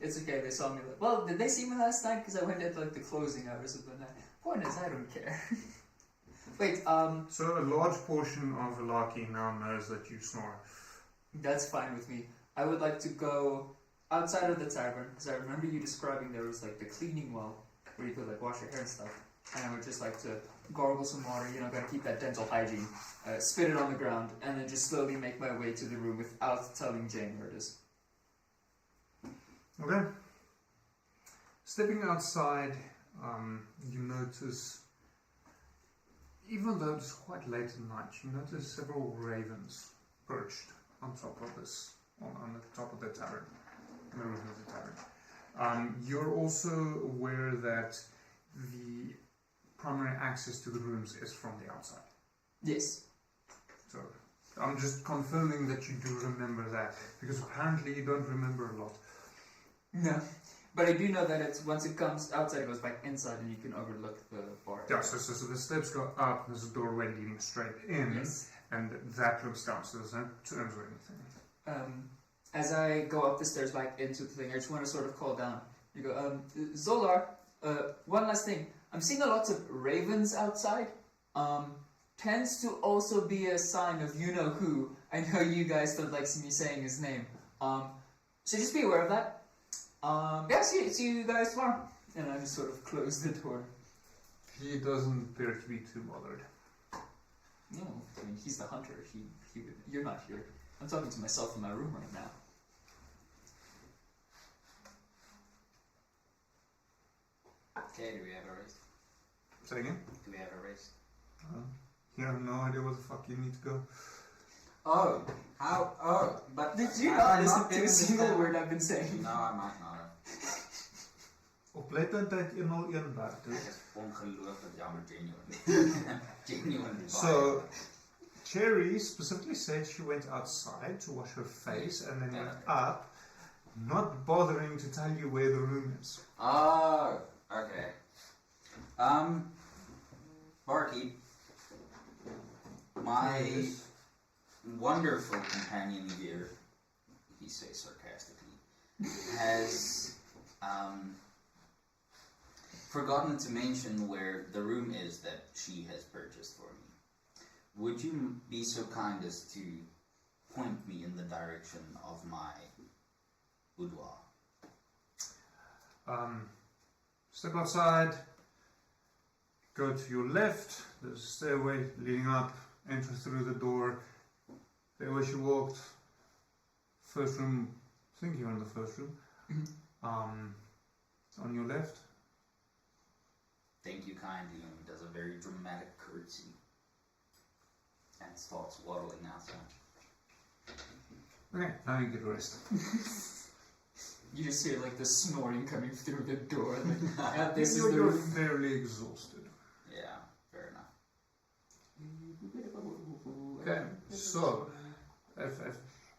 It's okay, they saw me. Well, did they see me last night? Because I went at like the closing hours of the night. Point is, I don't care. Wait, So a large portion of Velaki now knows that you snore. That's fine with me. I would like to go outside of the tavern, because I remember you describing there was like the cleaning well, where you could like wash your hair and stuff. And I would just like to gargle some water, gotta keep that dental hygiene, spit it on the ground, and then just slowly make my way to the room without telling Jane where it is. Okay. Stepping outside, you notice, even though it's quite late at night, you notice several ravens perched on top of this, on the top of the tavern, on the roof of the tavern. You're also aware that the primary access to the rooms is from the outside. Yes. So, I'm just confirming that you do remember that, because apparently you don't remember a lot. No. But I do know that it's once it comes outside, it goes back inside and you can overlook the bar. Yeah, so the steps go up, there's a doorway leading straight in, Yes. and that looks down, so there's no terms or anything. As I go up the stairs back into the thing, I just want to sort of call down. You go, Zolar, one last thing. I'm seeing a lot of ravens outside. Tends to also be a sign of you-know-who. I know you guys don't like me saying his name. So just be aware of that. Yeah, see you guys tomorrow. And I just sort of close the door. He doesn't appear to be too bothered. No, I mean, he's the hunter. He would, you're not here. I'm talking to myself in my room right now. Okay, do we have a race? Say again? Do we have a race? You have no idea where the fuck you need to go. Oh, how? Oh, but Did you not listen to a single word I've been saying? No, I might not have. Oplettendheid 101 werk toe. Dit is ongelooflijk jammer, genuine. Genuinely. So, Cherry specifically said she went outside to wash her face and then went up, not bothering to tell you where the room is. Oh, okay. Barkeep, my wonderful companion here, he says sarcastically, has forgotten to mention where the room is that she has purchased for me. Would you be so kind as to point me in the direction of my boudoir? Step outside, go to your left, there's a stairway leading up, enter through the door. There where you walked. First room, I think you're in the first room. On your left. Thank you kindly, and does a very dramatic curtsy. And starts waddling outside. Okay, now you get rest. You just hear like the snoring coming through the door. Like, this is You're the fairly exhausted. Yeah, fair enough. Okay, so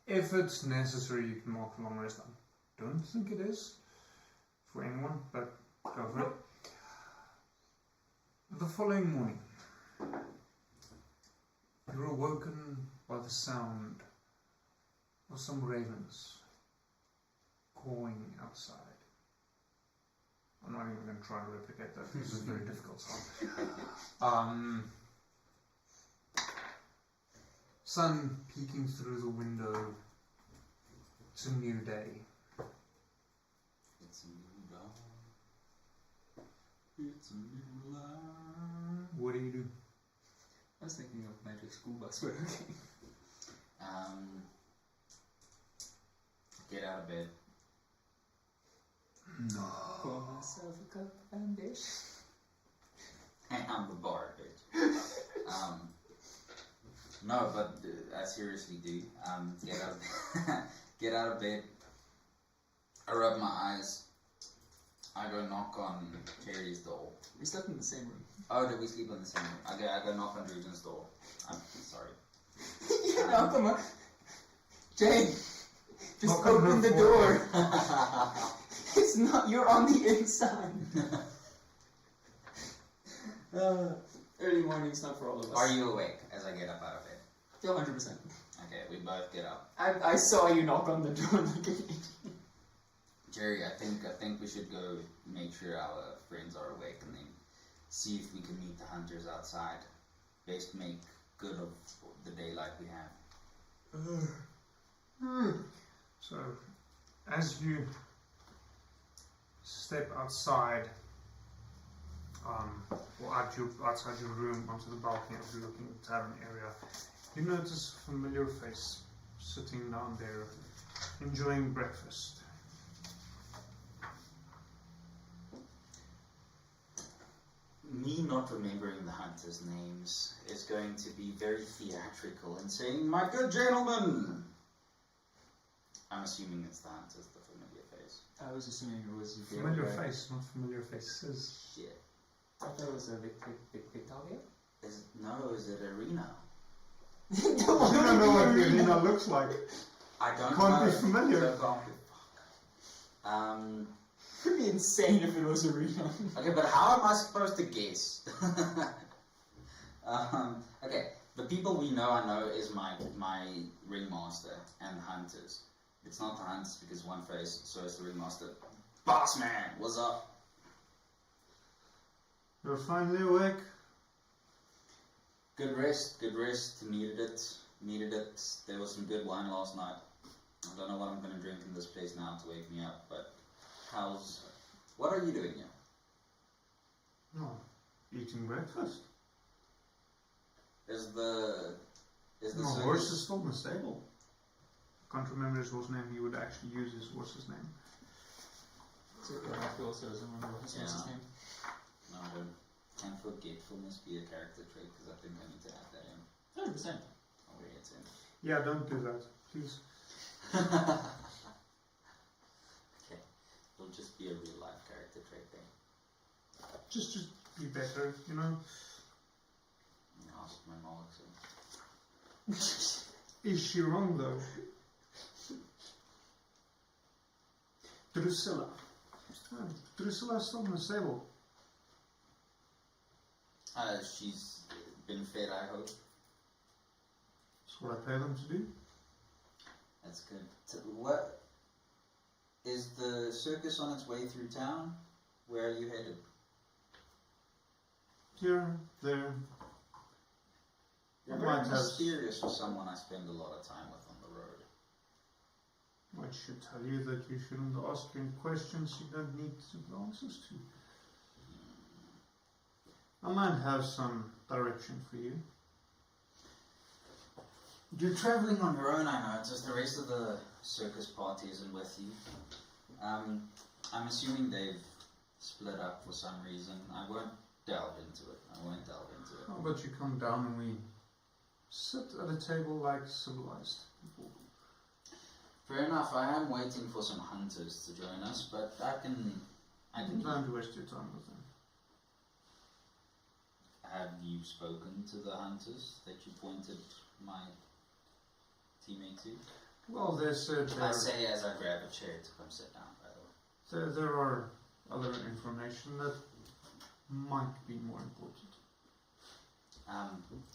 if it's necessary, you can mark a long rest. I don't think it is for anyone, but go for it. The following morning, you're awoken by the sound of some ravens cawing outside. I'm not even going to try to replicate that. This is a very difficult sound. Sun peeking through the window. It's a new day. It's a new dawn. It's a new life. What do you do? I was thinking of Magic School Bus, but okay. Get out of bed. No. Pour myself a cup and dish. I'm the bar, bitch. No, but I seriously do. Get out of bed. I rub my eyes. I go knock on Cherry's door. We slept in the same room. Oh, did we sleep in the same room? Okay, I go knock on Drayman's door. I'm sorry. You knock on my... Jane! Just Knock on open her the door. It's not... You're on the inside. Early morning's not for all of us. Are you awake as I get up out of bed? Feel 100%. Okay, we both get up. I saw you knock on the door like an idiot. Jerry, I think we should go make sure our friends are awake and then see if we can meet the hunters outside. Best make good of the daylight we have. So, as you step outside, or outside your room onto the balcony overlooking the tavern area, you notice a familiar face sitting down there, enjoying breakfast. Me not remembering the hunters' names is going to be very theatrical and saying, "My good gentlemen!" I'm assuming it's the hunters, the familiar face. I was assuming it was... Familiar face, not familiar faces. Shit. I thought it was a Victoria? Is it Arena? You don't know what the arena looks like. I don't Can't know. be familiar. So can't be. Fuck. It would be insane if it was Arena. Okay, but how am I supposed to guess? Okay, the people we know I know is my ringmaster and the hunters. It's not the hunters because one face, so it's the ringmaster. Boss man, what's up? You're finally awake. Good rest. Needed it. There was some good wine last night. I don't know what I'm gonna drink in this place now to wake me up, but what are you doing here? No, eating breakfast. Is the My horse is still in the stable. Can't remember his horse name. He would actually use his horse's name. So I also doesn't remember his name. No, I don't. Can forgetfulness be a character trait? Because I think I need to add that in. 100%. Oh, wait, it's in. Yeah, don't do that, please. Okay, it'll just be a real life character trait then. Just be better, you know. Ask my mom. Is she wrong though? Drusilla. Drusilla's still in the stable. She's been fed, I hope. That's what I pay them to do. That's good. What is the circus on its way through town? Where are you headed? Here, there. You're I very might have- mysterious for someone I spend a lot of time with on the road. I should tell you that you shouldn't ask any questions you don't need answers to. I might have some direction for you. You're traveling on your own, I know. It's just the rest of the circus party isn't with you. I'm assuming they've split up for some reason. I won't delve into it. How about you come down and we sit at a table like civilized people? Fair enough. I am waiting for some hunters to join us, but I can. Don't waste your time with them. Have you spoken to the hunters that you pointed my teammate to? Well, they said I say as I grab a chair to come sit down, by the way. there are other information that might be more important.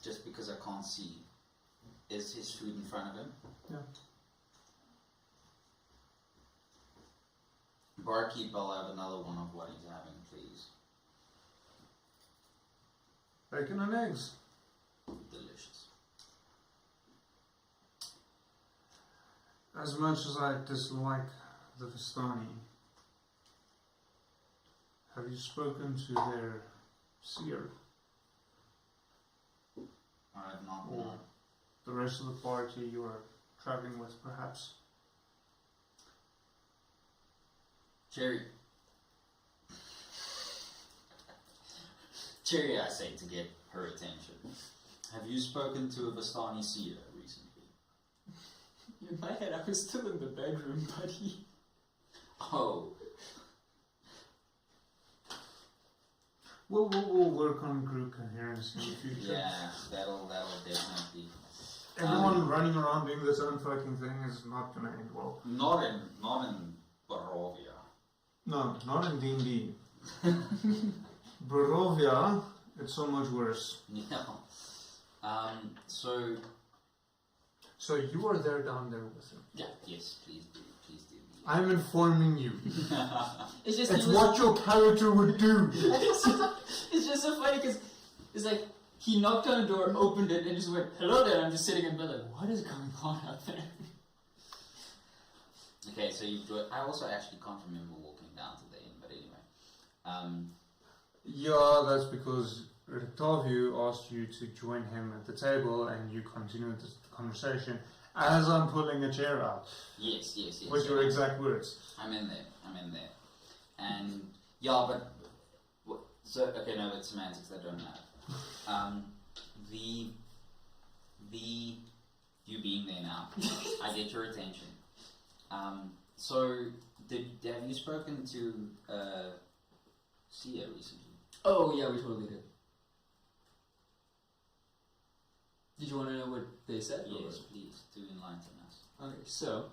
Just because I can't see, is his food in front of him? Yeah. Barkeep, I'll have another one of what he's having, please. Bacon and eggs. Delicious. As much as I dislike the Vistani, have you spoken to their seer? I have not. Or the rest of the party you are traveling with, perhaps? Cherry. Cherry, I say, to get her attention. Have you spoken to a Vistani seer recently? In my head, I was still in the bedroom, buddy. Oh. We'll work on group coherence in the future. Yeah, that'll definitely. Everyone running around doing this own fucking thing is not gonna end well. Not in Barovia. No, not in D&D. Barovia, it's so much worse. Yeah. So you are there down there with him. Yeah. Yes, please do. I'm informing you. It's just It's what your character would do. It's just so funny because it's like he knocked on the door, opened it, and just went, "Hello there." I'm just sitting in bed like, what is going on out there? Okay, so you do it. I also actually can't remember walking down to the inn, but anyway. Yeah, that's because Rictavio asked you to join him at the table and you continued the conversation as I'm pulling a chair out. Yes. With your exact words. I'm in there. And, yeah, but, so, okay, no, it's semantics, that don't matter. You being there now, I get your attention. So, have you spoken to, Sia recently? Oh yeah, we totally did. Did you want to know what they said? Yes, please, do enlighten us. Okay, so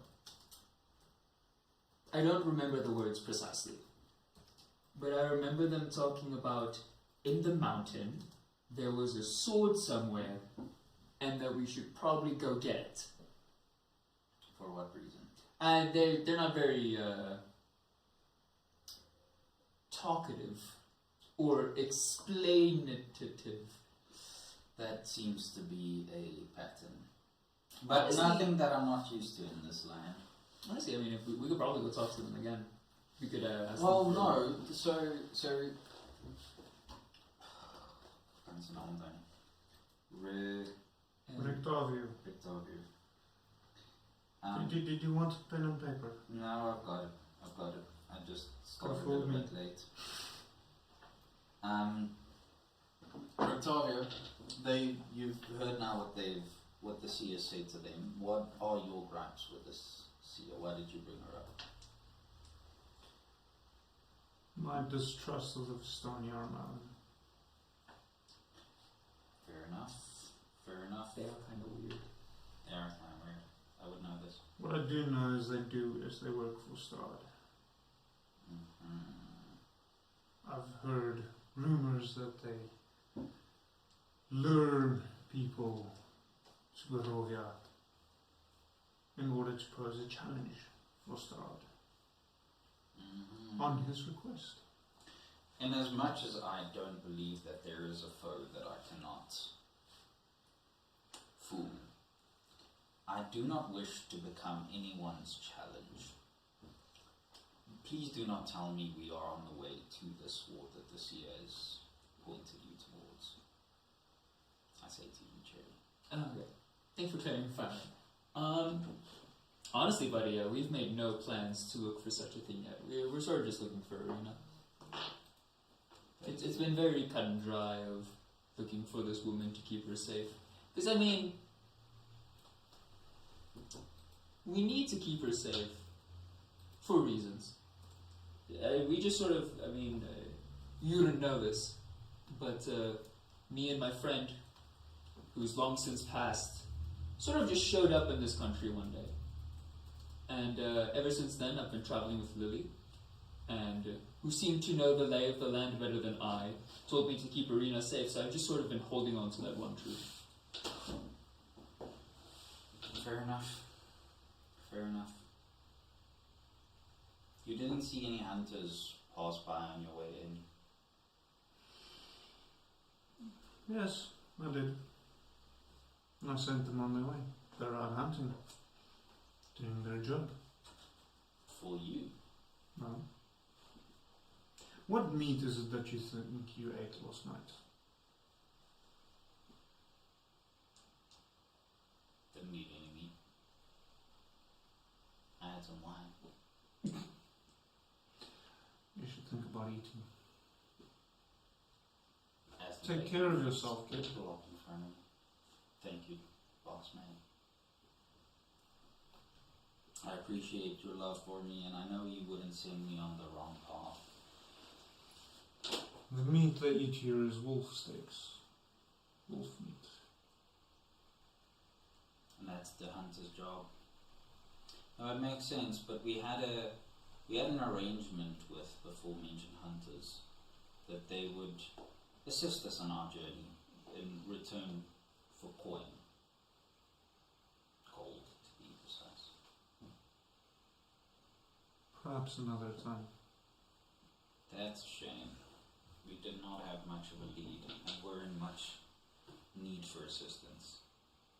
I don't remember the words precisely, but I remember them talking about in the mountain there was a sword somewhere, and that we should probably go get it. For what reason? And they're not very talkative or explainative. That seems to be a pattern. But Honestly, nothing that I'm not used to in this land. Honestly, I mean, if we could probably go talk to them again. We could ask Well, them for- no. So. Ganz een naam dan. Rictavio. Victoria. Did you want pen and paper? No, I've got it. I just started a fooled little me. bit late. Octavio, you've heard now what the seer said to them. What are your gripes with this seer? Why did you bring her up? My distrust of the Vistani are mountain. Fair enough. They are kind of weird. They are kind of weird. I would know this. What I do know is they work for Strahd. I've heard rumors that they lure people to Barovia in order to pose a challenge for Strahd on his request. In as much as I don't believe that there is a foe that I cannot fool, I do not wish to become anyone's challenge. Please do not tell me we are on the way to the sword that the seer has pointed you towards. I say to you, Cherry. Okay. Thanks for clearing the fire. Honestly, buddy, we've made no plans to look for such a thing yet. We're sort of just looking for Arena. It's been very cut and dry of looking for this woman to keep her safe. Because, I mean, we need to keep her safe for reasons. We just sort of, you didn't know this, but me and my friend, who's long since passed, sort of just showed up in this country one day. And ever since then, I've been traveling with Lily, and who seemed to know the lay of the land better than I, told me to keep Arena safe, so I've just sort of been holding on to that one truth. Fair enough. Fair enough. You didn't see any hunters pass by on your way in? Yes, I did. I sent them on their way. They're out hunting. Doing their job. For you? No. What meat is it that you think you ate last night? Didn't eat any meat. I had some wine. You should think about eating. As the Take bacon care of was yourself, kid. blocked in front of me. Thank you, boss man. I appreciate your love for me, and I know you wouldn't send me on the wrong path. The meat they eat here is wolf steaks. Wolf meat. And that's the hunter's job. Now it makes sense, but we had an arrangement with before mentioned hunters that they would assist us on our journey in return for coin. Gold, to be precise. Perhaps another time. That's a shame. We did not have much of a lead, and we're in much need for assistance.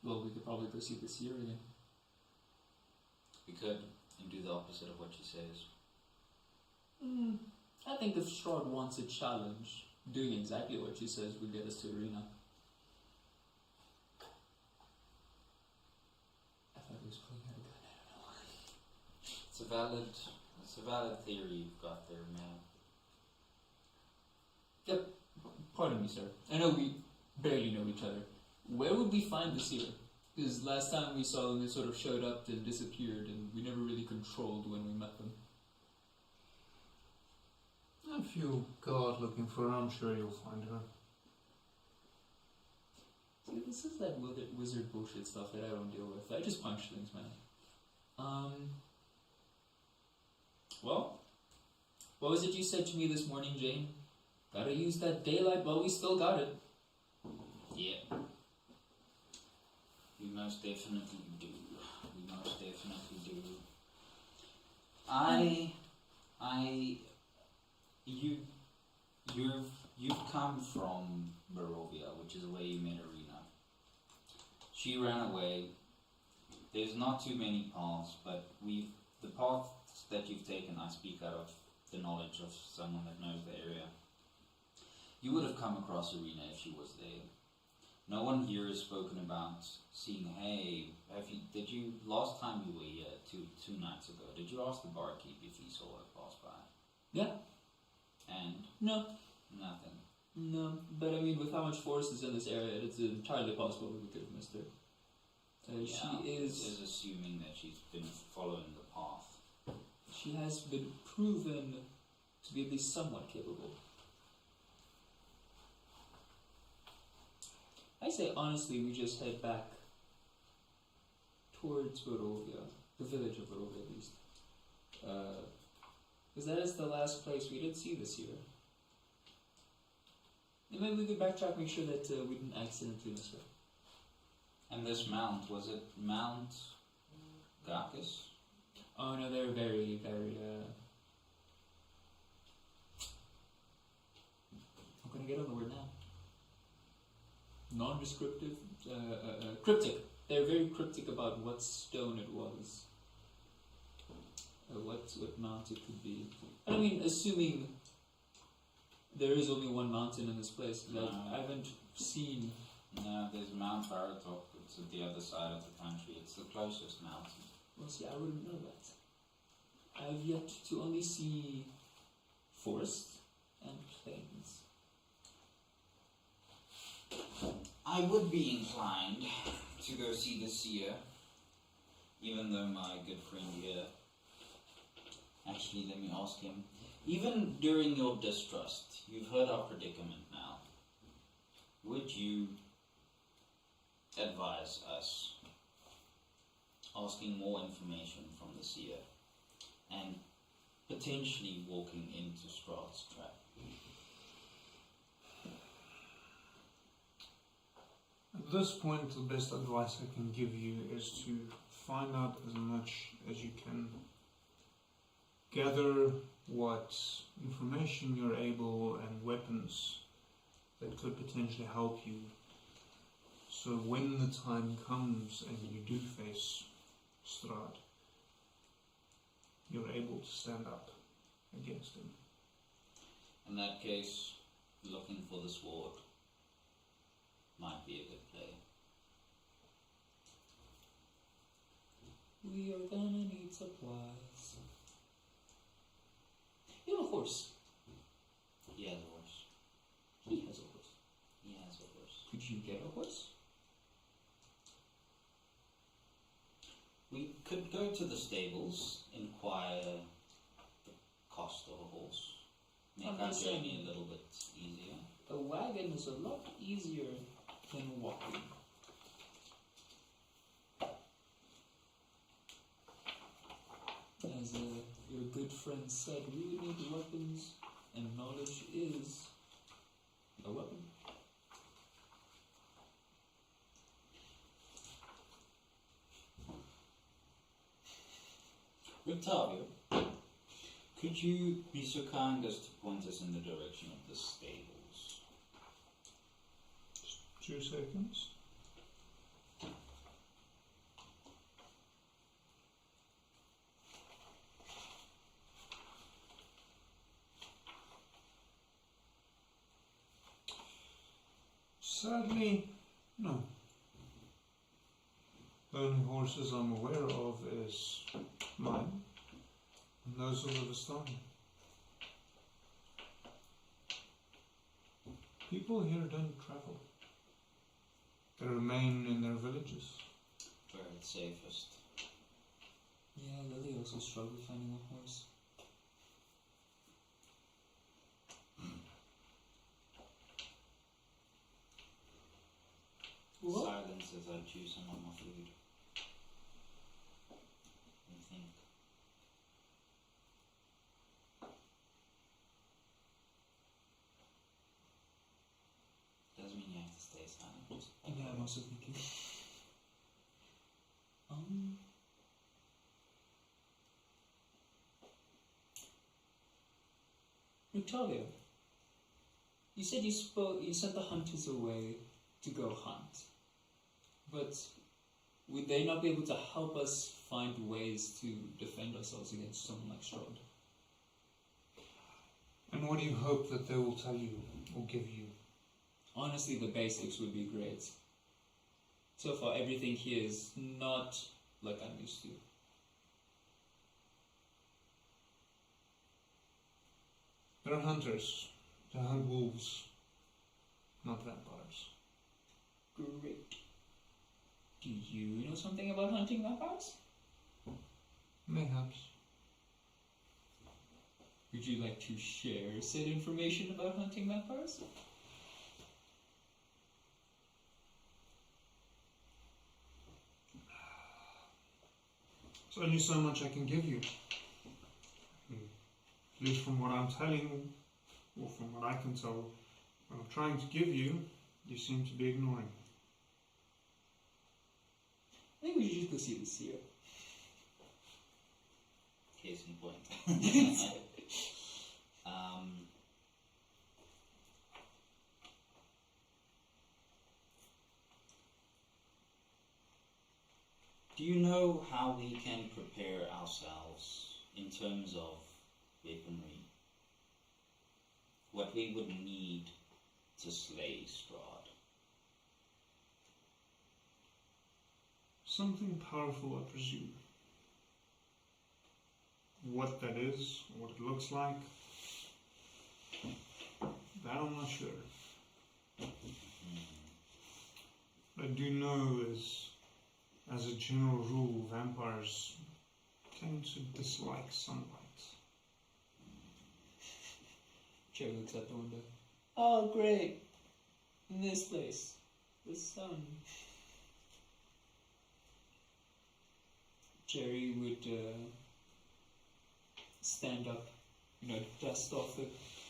Well, we could probably go see the seer again. We could, and do the opposite of what she says. I think if Strahd wants a challenge, doing exactly what she says would get us to Arena. I thought he was pulling out a gun, I don't know. It's a valid theory you've got there, man. Yep, pardon me, sir. I know we barely know each other. Where would we find the seer? Because last time we saw them, they sort of showed up and disappeared, and we never really controlled when we met them. If you go out looking for her, I'm sure you'll find her. See, this is that wizard bullshit stuff that I don't deal with. I just punch things, man. Well, what was it you said to me this morning, Jane? Gotta use that daylight while we still got it. Yeah. We most definitely do. We most definitely do. You've come from Barovia, which is where you met Arena. She ran away. There's not too many paths, but the paths that you've taken, I speak out of the knowledge of someone that knows the area. You would have come across Arena if she was there. No one here has spoken about seeing, hey, did you, last time you were here, two nights ago, did you ask the barkeep if he saw her pass by? Yeah. And? No. Nothing. No, but I mean, with how much force is in this area, it's entirely possible we could have missed her. She is assuming that she's been following the path. She has been proven to be at least somewhat capable. I say honestly, we just head back towards Barovia, the village of Barovia at least. Because that is the last place we did see this year. And maybe we could backtrack, make sure that we didn't accidentally miss her. And this mount, was it Mount Garcus? Oh no, they're very, very, I'm gonna get on the word now. Non-descriptive, cryptic. They're very cryptic about what stone it was. What mount it could be. I mean, assuming there is only one mountain in this place, I haven't seen... No, there's Mount Baratok. It's at the other side of the country. It's the closest mountain. Well, see, I wouldn't know that. I have yet to only see forest and plains. I would be inclined to go see the seer, even though my good friend here... Actually, let me ask him. Even during your distrust, you've heard our predicament now. Would you advise us asking more information from the seer and potentially walking into Strahd's trap? At this point, the best advice I can give you is to find out as much as you can. Gather what information you're able and weapons that could potentially help you. So when the time comes and you do face Strahd, you're able to stand up against him. In that case, looking for the sword might be a good play. We are gonna need supplies. You have a horse. He has a horse. He has a horse. He has a horse. Could you get a horse? We could go to the stables, inquire the cost of a horse, make I'm our just saying- journey a little bit easier. A wagon is a lot easier than walking. As your good friend said, we would need weapons, and knowledge is a weapon. Octavio, could you be so kind as to point us in the direction of the stables? 2 seconds. Sadly, no. The only horses I'm aware of is mine, and those of the Vistani. People here don't travel. They remain in their villages. Where it's safest. Yeah, Lily also struggled finding a horse. What? Silence as I chew some of my food. And think. Doesn't mean you have to stay silent. Just Yeah, I'm also thinking. Victoria, you said you sent the hunters away to go hunt, but would they not be able to help us find ways to defend ourselves against someone like Strahd? And what do you hope that they will tell you or give you? Honestly, the basics would be great. So far, everything here is not like I'm used to. They're hunters. They hunt wolves, not vampires. Great. Do you know something about hunting vampires? Mayhaps. Would you like to share said information about hunting vampires? There's only so much I can give you. At least from what I'm telling, or from what I can tell, what I'm trying to give you, you seem to be ignoring. I think we should just go see the seer. Case in point. Do you know how we can prepare ourselves in terms of weaponry? What we would need to slay Strahd? Something powerful, I presume. What that is, what it looks like, that I'm not sure. I do know as a general rule, vampires tend to dislike sunlight. Jerry looks out the window. Oh, great. In this place. The sun. Jerry would stand up, dust off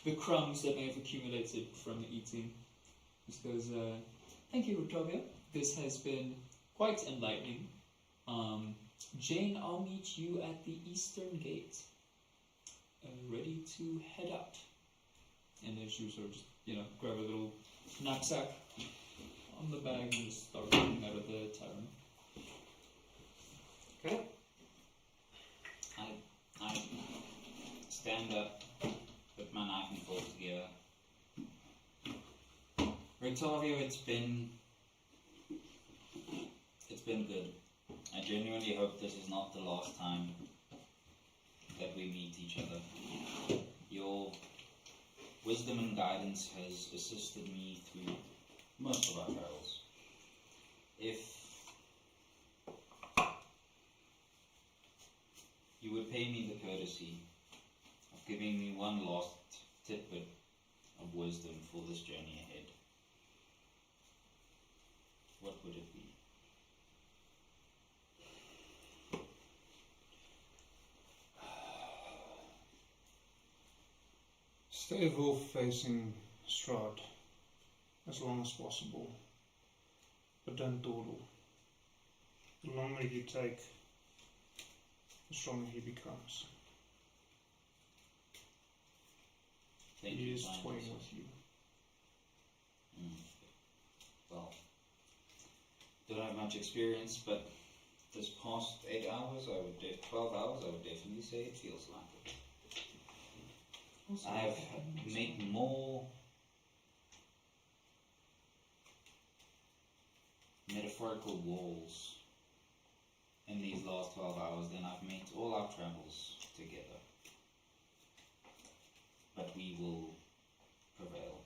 the crumbs that may have accumulated from eating. Just goes, thank you, Octavia. This has been quite enlightening. Jane, I'll meet you at the eastern gate. Ready to head out. And then she would sort of just, grab a little knapsack on the bag and just start walking out of the tavern. Okay. I stand up, put my knife and fork together. Octavio, it's been good. I genuinely hope this is not the last time that we meet each other. Your wisdom and guidance has assisted me through most of our travels. If you would pay me the courtesy of giving me one last tidbit of wisdom for this journey ahead, what would it be? Stay wolf facing Strahd as long as possible, but don't dawdle. The longer you take, the stronger he becomes. He is toying with you. Well, don't have much experience, but this past 8 hours, 12 hours, I would definitely say it feels like it. I have made more metaphorical walls in these last 12 hours than I've made all our travels together. But we will prevail.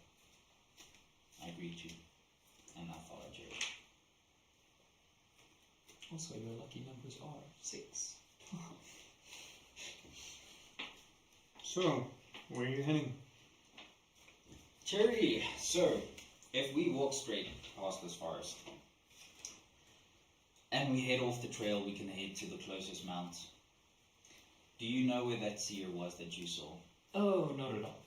I greet you, and I follow Jerry. Also, your lucky numbers are 6. So, where are you heading? Jerry, so if we walk straight past this forest and we head off the trail, we can head to the closest mount. Do you know where that seer was that you saw? Oh, not at all.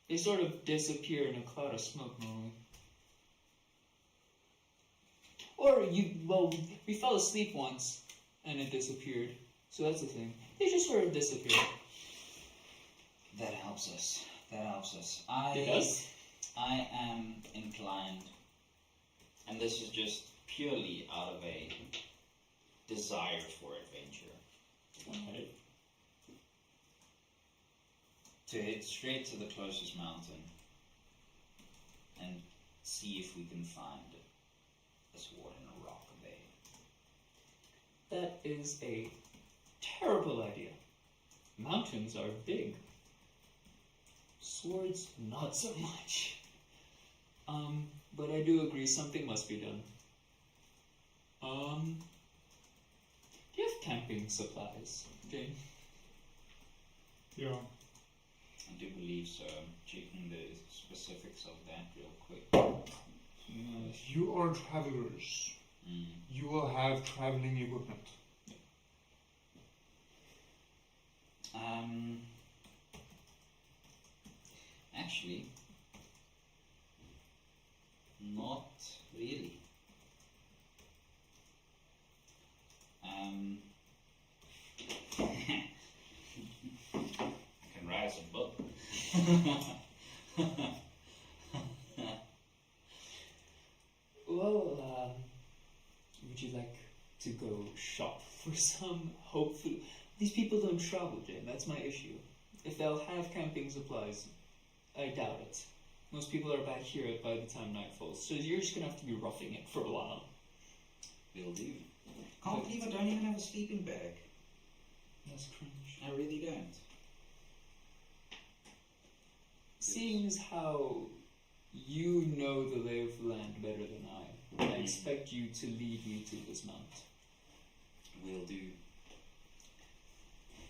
They sort of disappear in a cloud of smoke normally. Or we fell asleep once and it disappeared. So that's the thing. They just sort of disappear. That helps us. It does? I am inclined, and this is just purely out of a desire for adventure, to head straight to the closest mountain and see if we can find a sword in a rock bay. That is a terrible idea. Mountains are big. Swords, not so much. But I do agree something must be done. Do you have camping supplies, Jane? Yeah. I do believe so. I'm checking the specifics of that real quick. You are travelers. You will have traveling equipment. Actually, not really. I can write us a book. Well, would you like to go shop for some? Hopefully. These people don't travel, Jane. That's my issue. If they'll have camping supplies, I doubt it. Most people are back here by the time night falls, so you're just gonna have to be roughing it for a while. Will do. Can't believe I don't even have a sleeping bag. That's cringe. I really don't. Seeing as how you know the lay of the land better than I expect you to lead me to this mount. Will do.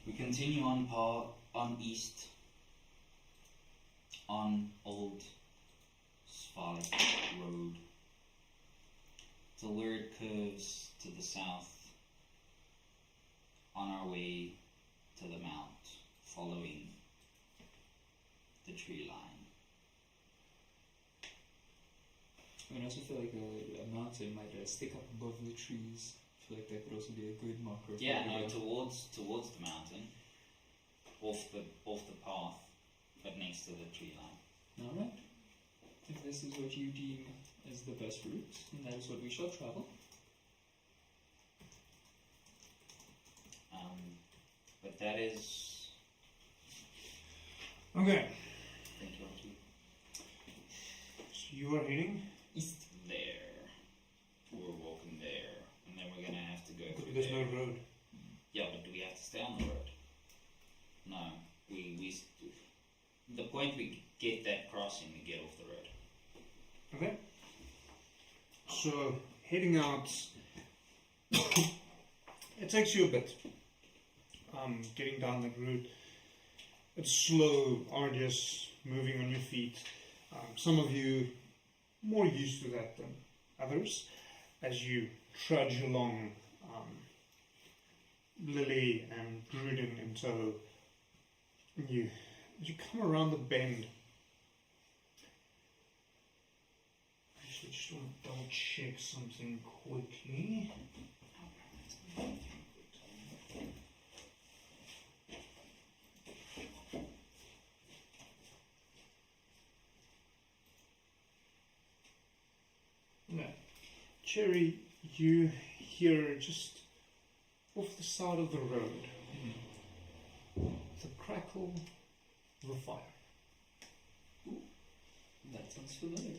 We continue on east, on Old Svalek Road, till where it curves to the south, on our way to the mount, following the tree line. I also feel like a mountain might stick up above the trees. I feel like that could also be a good marker. Yeah, no, towards the mountain, off the path, but next to the tree line. Alright. If this is what you deem as the best route, then that is what we shall travel. But that is. Okay, Thank you. so you are heading? East. There. We're walking there, and then we're gonna have to go through There's there. no road. Yeah, but do we have to stay on the road? No. The point we get that crossing, we get off the road. Okay. So, heading out, it takes you a bit. Getting down that route. It's slow, arduous, moving on your feet. Some of you more used to that than others. As you trudge along, Lily and Gruden in tow, as you come around the bend. Actually, just want to double check something quickly. No. Cherry, you hear just off the side of the road the crackle of a fire. That sounds familiar.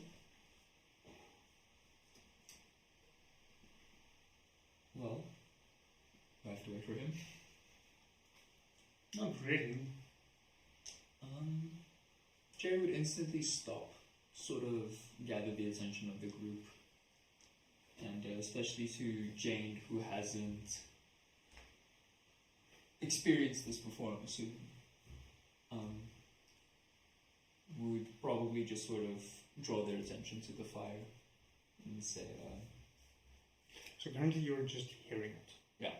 Well, I have to wait for him. Not really. Jerry would instantly stop, sort of gather the attention of the group, and especially to Jane, who hasn't experienced this before, I'm assuming, would probably just sort of draw their attention to the fire and say, So currently you're just hearing it.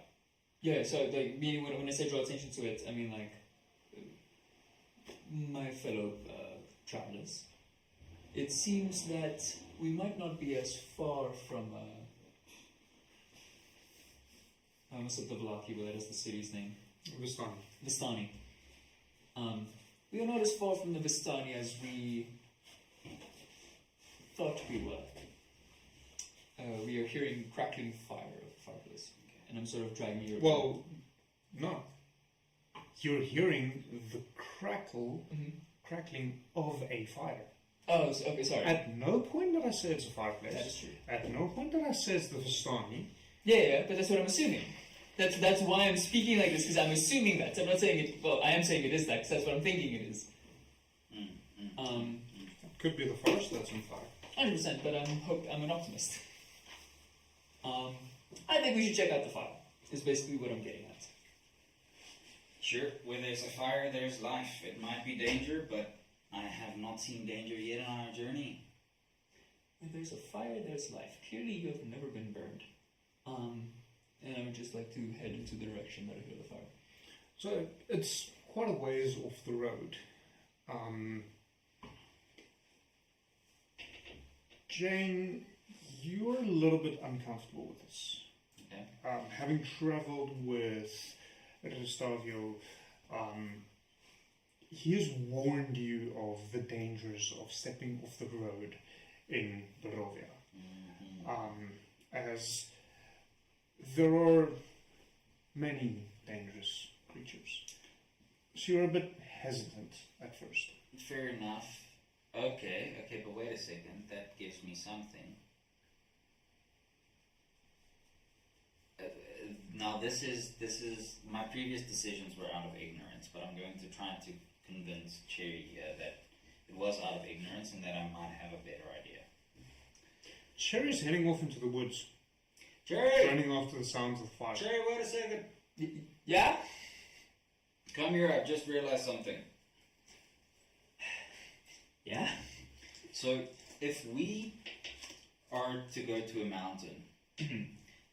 yeah, so like, meaning when I say draw attention to it, I mean like my fellow travelers. It seems that we might not be as far from I almost said the Vlaki, but that is the city's name. Vistani. We are not as far from the Vistani as we thought we were. We are hearing crackling fire of the fireplace, and I'm sort of dragging you. Well, no. You're hearing the crackling of a fire. Oh, so, okay, sorry. At no point did I say it's a fireplace. That is true. At no point did I say it's the Vistani. Yeah, but that's what I'm assuming. That's why I'm speaking like this, because I'm assuming that. I'm not saying it. Well, I am saying it is that, because that's what I'm thinking it is. It could be the forest that's on fire. 100%, but I'm an optimist. I think we should check out the fire. Is basically what I'm getting at. Sure, where there's a fire, there's life. It might be danger, but I have not seen danger yet on our journey. Where there's a fire, there's life. Clearly, you have never been burned. And I would just like to head into the direction that I hear the fire. So it's quite a ways off the road. Jane, you're a little bit uncomfortable with this. Okay. Having travelled with Restavio, he has warned you of the dangers of stepping off the road in Barovia. As there are many dangerous creatures. So you're a bit hesitant at first. Fair enough. Okay, but wait a second. That gives me something. Now this is my previous decisions were out of ignorance, but I'm going to try to convince Cherry here that it was out of ignorance and that I might have a better idea. Cherry's heading off into the woods, Cherry! running after the sounds of fire. Cherry, wait a second. Yeah? Come here, I've just realized something. Yeah? So, if we are to go to a mountain,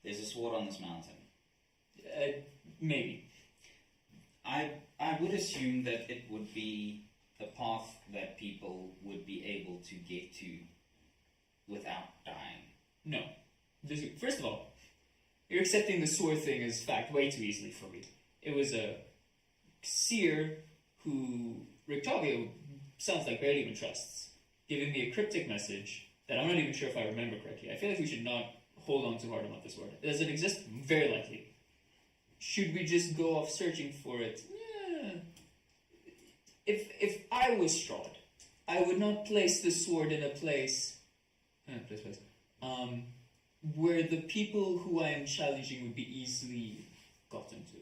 there's a sword on this mountain. Maybe. I would assume that it would be a path that people would be able to get to without dying. No. First of all, you're accepting the sword thing as fact way too easily for me. It was a seer who Rictavio sounds like barely even trusts, giving me a cryptic message that I'm not even sure if I remember correctly. I feel like we should not hold on too hard about this word. Does it exist? Very likely. Should we just go off searching for it? Yeah. If I was Strahd, I would not place the sword in a place where the people who I am challenging would be easily gotten to.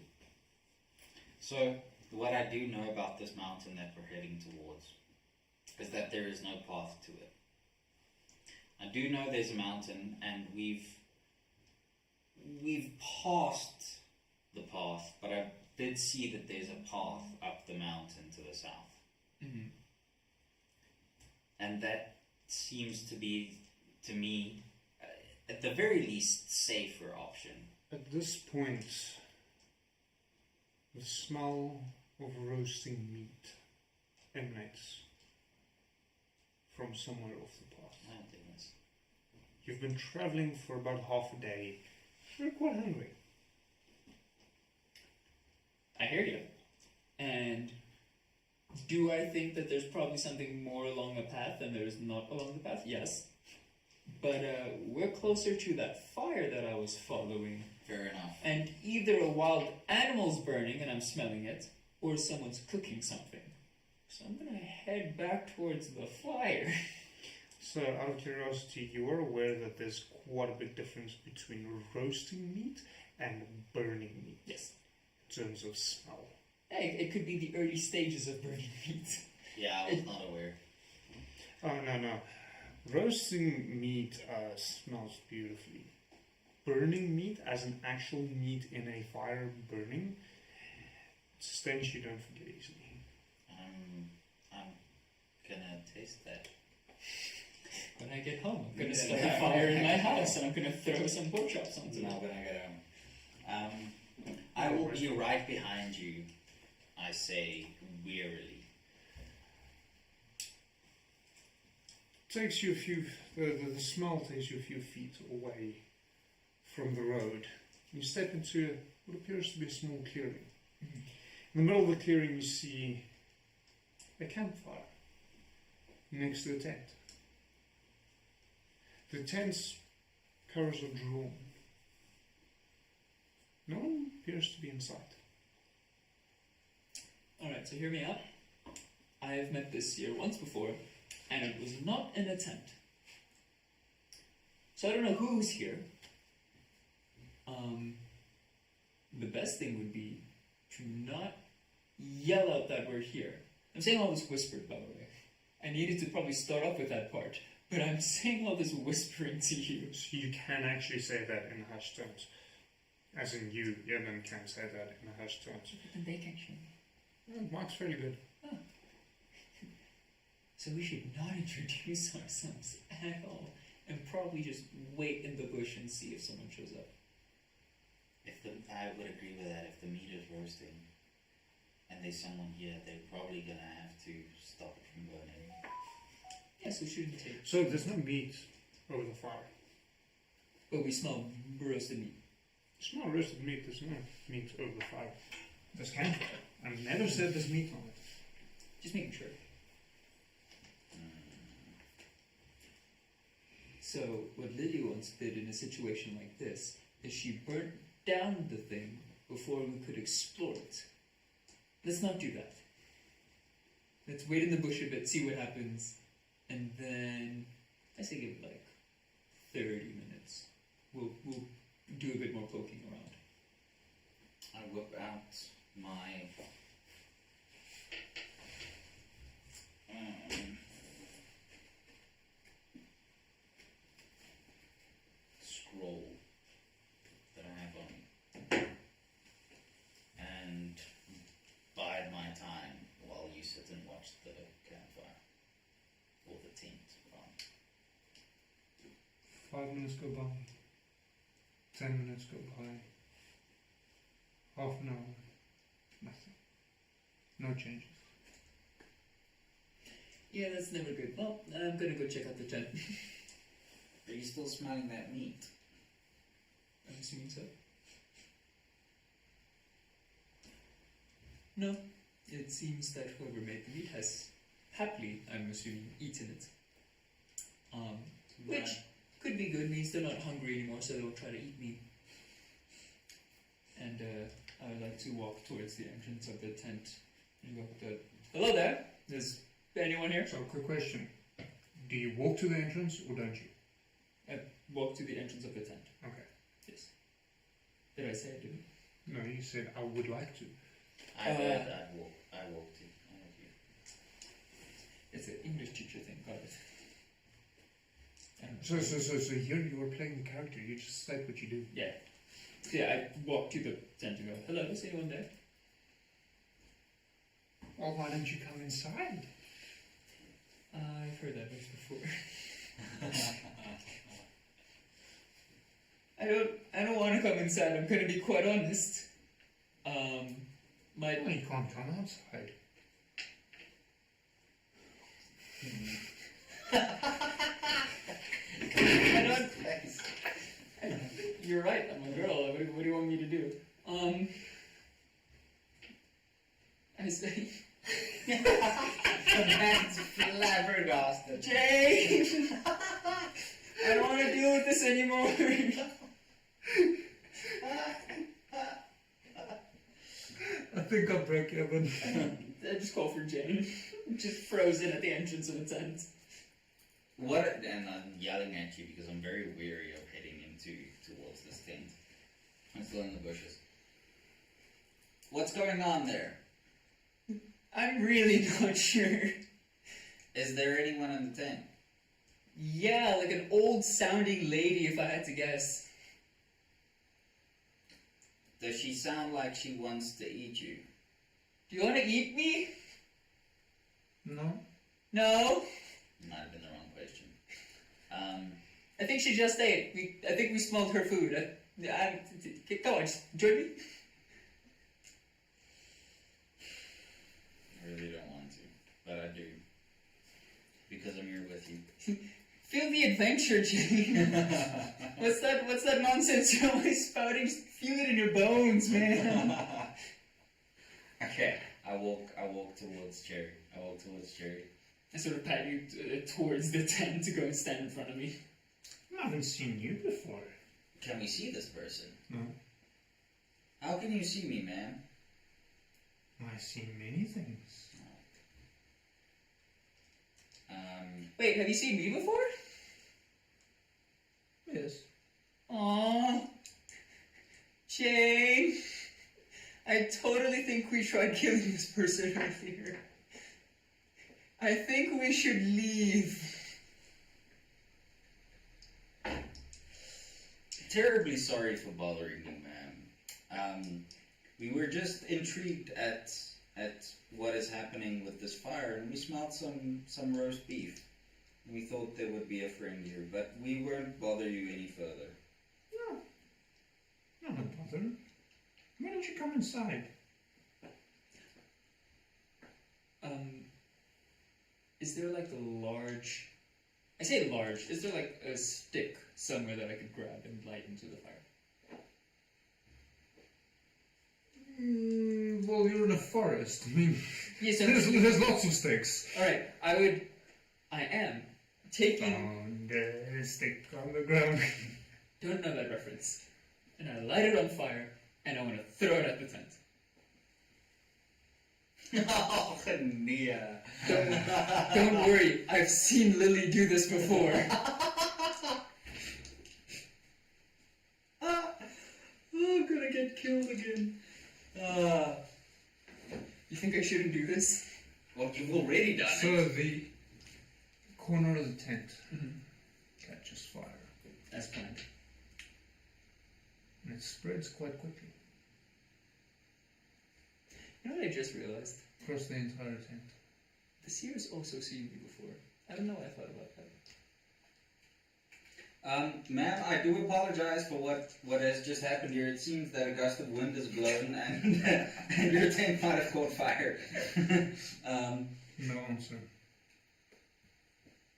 So, what I do know about this mountain that we're heading towards is that there is no path to it. I do know there's a mountain, and we've passed the path, but I did see that there's a path up the mountain to the south. Mm-hmm. And that seems to be, to me, at the very least, safer option. At this point, the smell of roasting meat emanates from somewhere off the path. Oh, goodness. You've been traveling for about half a day. You're quite hungry. I hear you. And do I think that there's probably something more along the path than there is not along the path? Yes. But we're closer to that fire that I was following. Fair enough. And either a wild animal's burning and I'm smelling it, or someone's cooking something. So I'm gonna head back towards the fire. So, out of curiosity, you are aware that there's quite a big difference between roasting meat and burning meat Yes. in terms of smell. Hey, it could be the early stages of burning meat. Yeah, I was not aware. Oh, no. Roasting meat smells beautifully. Burning meat, as an actual meat in a fire burning, it's a stench you don't forget easily. I'm gonna taste that. When I get home, I'm gonna start a fire in my house and I'm gonna throw some pork chops onto Now it. when I get home. I will be right behind you, I say wearily. Takes you a few. The smell takes you a few feet away from the road. You step into what appears to be a small clearing. In the middle of the clearing, you see a campfire next to the tent. The tent's covers are drawn. No one appears to be in sight. Alright, so hear me out. I have met this seer once before, and it was not in a tent. So I don't know who's here. The best thing would be to not yell out that we're here. I'm saying all this whispered, by the way. I needed to probably start off with that part, but I'm saying all this whispering to you. So you can actually say that in hushed tones. As in you, Yemen can say that in hushed tones. But then they can hear me. Mike's fairly good. Oh. So we should not introduce ourselves at all, and probably just wait in the bush and see if someone shows up. I would agree with that. If the meat is roasting and there's someone here, they're probably gonna have to stop it from burning. Yes, we shouldn't take. So there's no meat over the fire. But we smell roasted meat. It's not roasted meat, there's no meat over the fire. There's campfire. I never said there's meat on it. Just making sure. So, what Lily once did in a situation like this is she burnt down the thing before we could explore it. Let's not do that. Let's wait in the bush a bit, see what happens, and then I say give it like 30 minutes. We'll do a bit more poking around. I whip out my scroll that I have on me and bide my time while you sit and watch the campfire or the tent. 5 minutes go by. 10 minutes go by. Half an hour. Nothing. No changes. Yeah, that's never good. Well, I'm gonna go check out the tent. Are you still smelling that meat? I'm assuming so. No, it seems that whoever made the meat has happily, I'm assuming, eaten it. Which could be good, means they're not hungry anymore, so they won't try to eat me. And I would like to walk towards the entrance of the tent and go, hello there, is anyone here? So, quick question. Do you walk to the entrance or don't you? I walk to the entrance of the tent. Okay. Yes. Did I say I didn't? No, you said I would like to. I heard I walked to. It's an English teacher thing, got it. So here you were playing the character, you just state what you do. Yeah. Yeah, I walk to the tent and go, hello, is anyone there? Well, why don't you come inside? I've heard that voice before. I don't want to come inside, I'm going to be quite honest. Well, you can't come outside. You're right, I'm a girl. What do you want me to do? I say, The man's flabbergasted. Jane! I don't want to deal with this anymore. I think I'll break even. I just call for Jane. Just frozen at the entrance of the tent. What? And I'm yelling at you because I'm very weary of heading towards this tent. I'm still in the bushes. What's going on there? I'm really not sure. Is there anyone in the tent? Yeah, like an old sounding lady if I had to guess. Does she sound like she wants to eat you? Do you want to eat me? No? No? Might have been the wrong question. I think she just ate. I think we smelled her food. Come on, just join me. I really don't want to, but I do. Because I'm here with you. Feel the adventure, Jane. What's that nonsense you're always spouting? Just feel it in your bones, man. Okay, I walk towards Cherry. I sort of pat you towards the tent to go and stand in front of me. I haven't seen you before. Can we see this person? No. How can you see me, man? I've seen many things. Wait, have you seen me before? Yes. Aww. Jane. I totally think we tried killing this person earlier. I think we should leave. Terribly sorry for bothering you, ma'am. We were just intrigued at what is happening with this fire, and we smelled some roast beef. We thought there would be a friend here, but we won't bother you any further. No. I'm not bothered. Why don't you come inside? Is there like a large... I say large, is there like a stick somewhere that I could grab and light into the fire? Well, you're in a forest. I mean, Yes, so there's lots of sticks. Alright, I am taking... Found a stick on the ground. Don't know that reference. And I light it on fire, and I want to throw it at the tent. Oh, Nia. Don't worry, I've seen Lily do this before. Oh, I'm gonna get killed again. think I shouldn't do this? Well, you've already done So it. the corner of the tent Mm-hmm. catches fire, As planned. and it spreads quite quickly You know what I just realized? across the entire tent. The seer's also seen me before. I don't know what I thought about that. Ma'am, I do apologize for what has just happened here. It seems that a gust of wind has blown and, and your tent might have caught fire. No answer.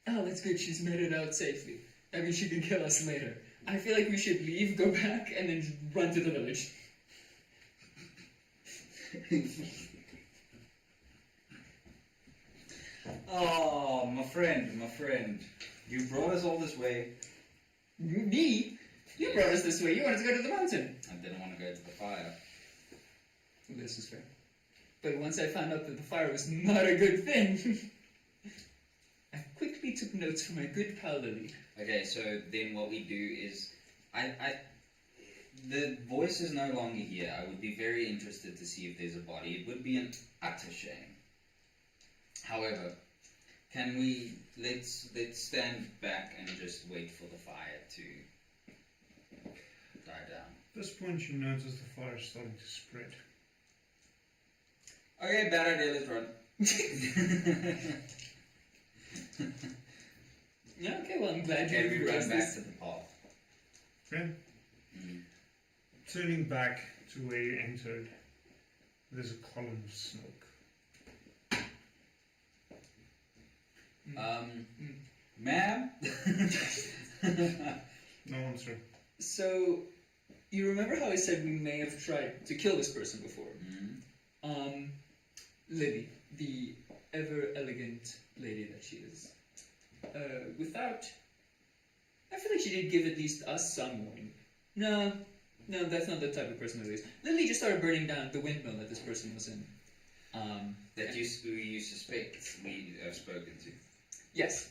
Oh, that's good. She's made it out safely. I mean, she can kill us later. I feel like we should leave, go back, and then run to the village. Oh, my friend. You brought us all this way. Me? You brought us this way. You wanted to go to the mountain. I didn't want to go to the fire. This is fair. But once I found out that the fire was not a good thing, I quickly took notes from my good pal Lily. Okay, so then what we do is, the voice is no longer here. I would be very interested to see if there's a body. It would be an utter shame. However, can we let's stand back and just wait for the fire to die down. At this point, you notice the fire is starting to spread. Okay, bad idea. Let's run. Yeah, okay, well, I'm glad you Okay, we run realized back this. to the path. Okay? Turning back to where you entered, there's a column of smoke. Ma'am? No answer. So, you remember how I said we may have tried to kill this person before? Lily, the ever-elegant lady that she is, without... I feel like she did give at least us some warning. No, that's not the type of person Lily is. Lily just started burning down the windmill that this person was in. That you suspect we have spoken to. Yes.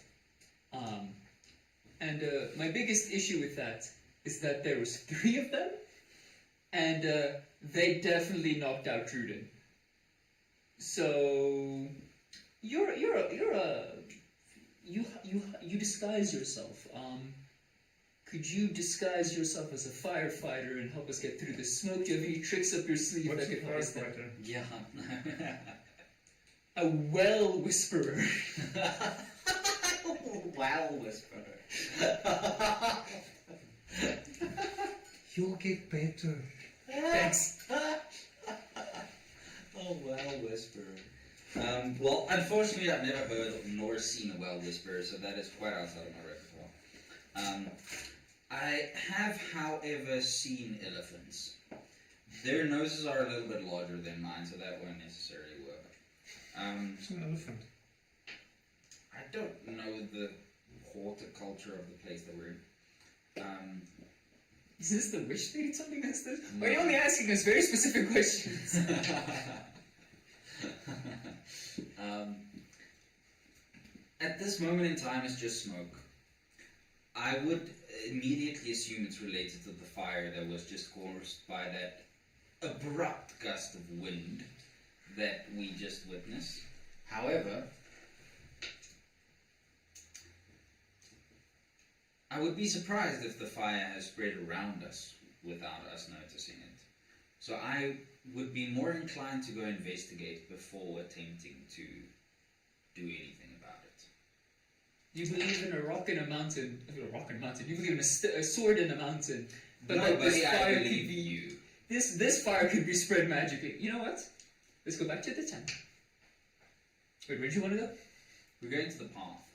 And my biggest issue with that is that there was 3 of them, and they definitely knocked out Druden. So you disguise yourself. Could you disguise yourself as a firefighter and help us get through the smoke? Do you have any tricks up your sleeve What's that a could help us there? firefighter? Yeah. A well whisperer. Wow, whisperer. You'll get better. Thanks. Oh, well whisperer. Well, unfortunately, I've never heard of nor seen a well whisperer, so that is quite outside of my repertoire. I have, however, seen elephants. Their noses are a little bit larger than mine, so that won't necessarily work. It's an elephant. I don't know the horticulture of the place that we're in. Is this the wish lady telling us this? Or are you only asking us very specific questions? At this moment in time, it's just smoke. I would immediately assume it's related to the fire that was just caused by that abrupt gust of wind that we just witnessed. However, I would be surprised if the fire has spread around us without us noticing it. So I would be more inclined to go investigate before attempting to do anything about it. You believe in a rock in a mountain. A rock in a mountain. You believe in a sword in a mountain. But No, like buddy, this I fire could believe be you. this fire could be spread magically. You know what? Let's go back to the tent. Wait, where did you want to go? We're going to the path.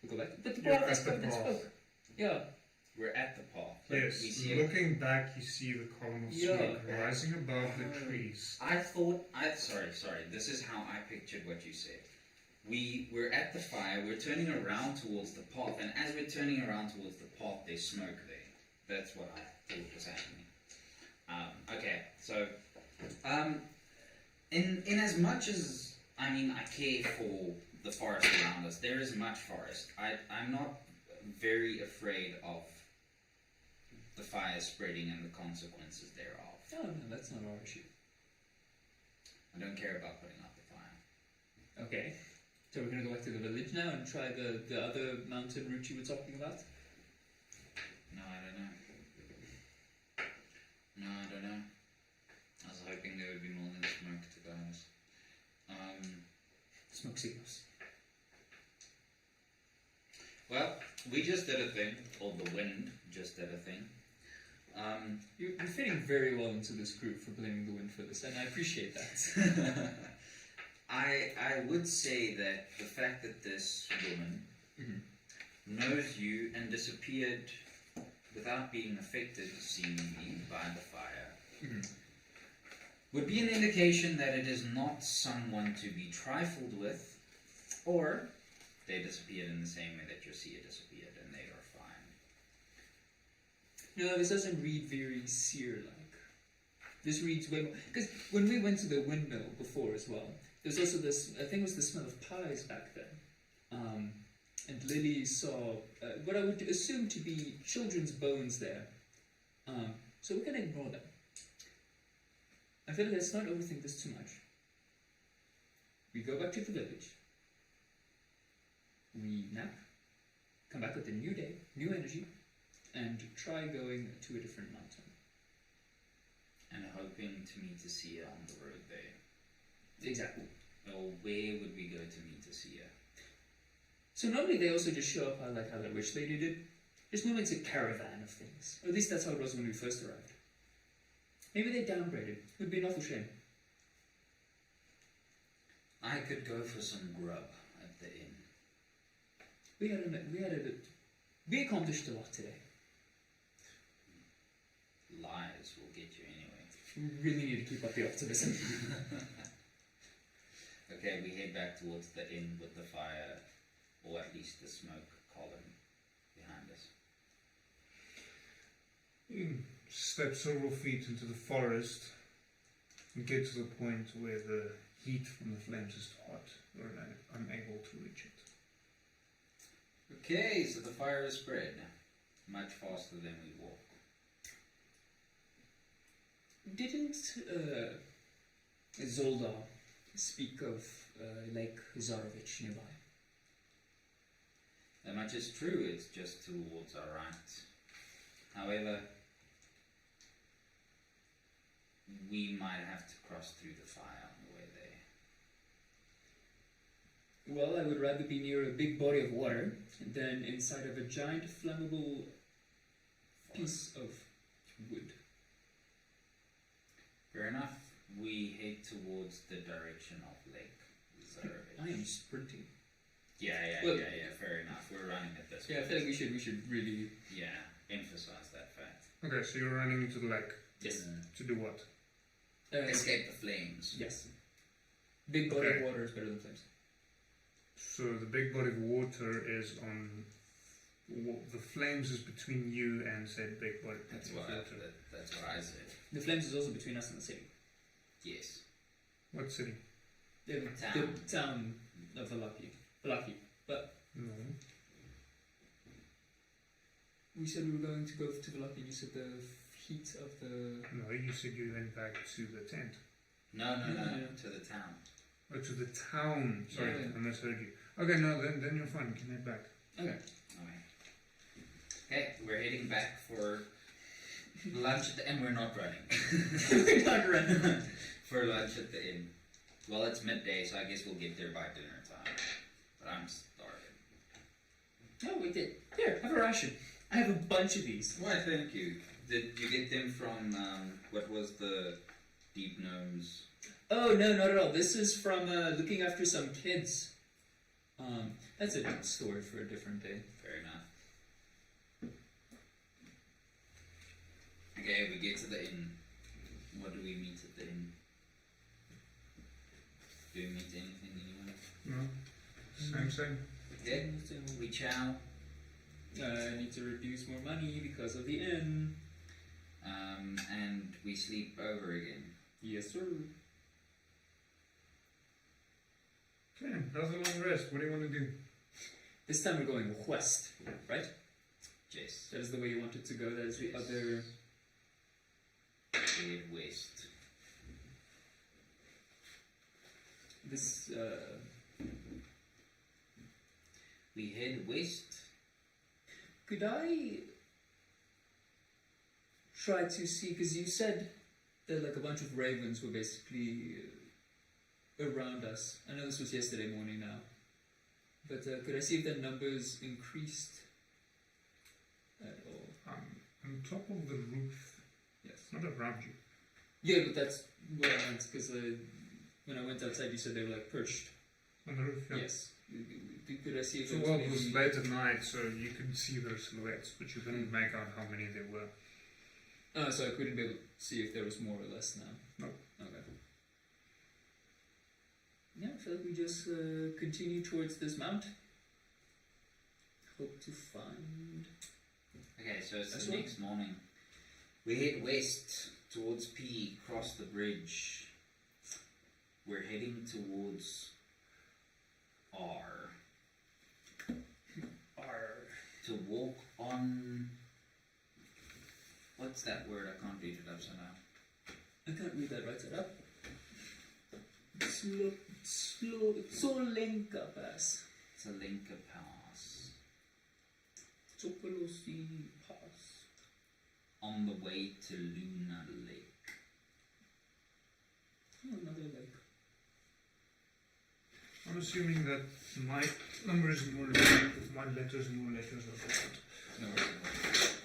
We'll go back. But the You're path at is the spoke. path. Yeah. We're at the path. Like, Yes, we see it. looking back, you see the column of Yeah. smoke rising above the trees. Sorry. This is how I pictured what you said. We're at the fire, we're turning around towards the path, and as we're turning around towards the path, there's smoke there. That's what I thought was happening. Okay, so, in as much as, I care for the forest around us, there is much forest. I'm not very afraid of the fire spreading and the consequences thereof. Oh no, that's not our issue. I don't care about putting out the fire. Okay. So we're gonna go back to the village now and try the other mountain route you were talking about? No, I don't know. No, I don't know. I was hoping there would be more than smoke, to be honest. Smoke signals. Well, we just did a thing, or the wind just did a thing. You're fitting very well into this group for blaming the wind for this, and I appreciate that. I would say that the fact that this woman knows you and disappeared without being affected, seemingly, by the fire, would be an indication that it is not someone to be trifled with, or they disappeared in the same way that your seer disappeared and they are fine. No, this doesn't read very seer-like. This reads way more... Because when we went to the windmill before as well, there's also this... I think it was the smell of pies back then. And Lily saw what I would assume to be children's bones there. So we're going to ignore them. I feel like let's not overthink this too much. We go back to the village. We nap. Come back with a new day, new energy, and try going to a different mountain. And hoping to meet the seer on the road there. Exactly. Or where would we go to meet the seer? So normally they also just show up like how the witch lady did. Just moving to a caravan of things. Or at least that's how it was when we first arrived. Maybe they downgraded. It would be an awful shame. I could go for some grub at the inn. We accomplished a lot today. Lies will get you anyway. We really need to keep up the optimism. Okay, we head back towards the inn with the fire, or at least the smoke column behind us. You step several feet into the forest and get to the point where the heat from the flames is too hot. You're unable to reach it. Okay, so the fire is spread much faster than we walk. Didn't Zolda speak of Lake Zarovich nearby? That much is true, it's just towards our right. However, we might have to cross through the fire on the way there. Well, I would rather be near a big body of water than inside of a giant flammable piece of wood. Fair enough. We head towards the direction of Lake Zarovich. I am sprinting. Yeah, Well- fair enough. We're running at this Yeah, I point. feel like we should really... Yeah, emphasize that fact. Okay, so you're running into the lake. Yes. To do what? Escape the flames. Yes. Big body Okay. of water is better than flames. So the big body of water is on... The flames is between you and said big body That's of what water. that's what I said. The flames is also between us and the city. Yes. What city? The town of Valaki. But No. we said we were going to go to Valaki, and you said the heat of the... No, you said you went back to the tent. No, Yeah. to the town. Oh, to the town. Sorry, Yeah. I misheard you. Okay, no, then you're fine. You can head back. Okay. Okay, we're heading back for lunch at the inn. We're not running. We're not running. For lunch at the inn. Well, it's midday, so I guess we'll get there by dinner time. But I'm starving. No, we did. Here, have a ration. I have a bunch of these. Why, thank you. Did you get them from, what was the Deep Gnomes? Oh, no, not at all. This is from looking after some kids. That's a different story for a different day. Fair enough. Okay, we get to the inn. What do we meet at the inn? Do we meet anything anyone? No? Same. Okay, we chow. I need to reduce more money because of the inn. And we sleep over again. Yes, sir. Okay, how's the long rest? What do you want to do? This time we're going west, right? Yes. That is the way you want it to go. That is the Yes. other... Head west. This, We head west. could I try to see, because you said that like a bunch of ravens were basically around us. I know this was yesterday morning now. But could I see if the numbers increased at all? On top of the roof, Yes. not around you. Yeah, but that's what I meant, because when I went outside you said they were like perched. On the roof, yeah. Yes. Could I see if So there well, was it was maybe... late at night, so you couldn't see their silhouettes, but you couldn't make out how many there were. Oh, so I couldn't be able to see if there was more or less now? Nope. Okay. Yeah, I feel like we just continue towards this mount. Hope to find... Okay, so it's That's the right. next morning. We head west towards P, cross the bridge. We're heading towards R. To walk on. What's that word? I can't read it upside down. I can't read that right side up. Solenka Pass. It's a Linka Pass. Topolosi Pass. On the way to Luna Lake. Oh, another lake. I'm assuming that my numbers and your letters, my letters and your letters are different. No worries.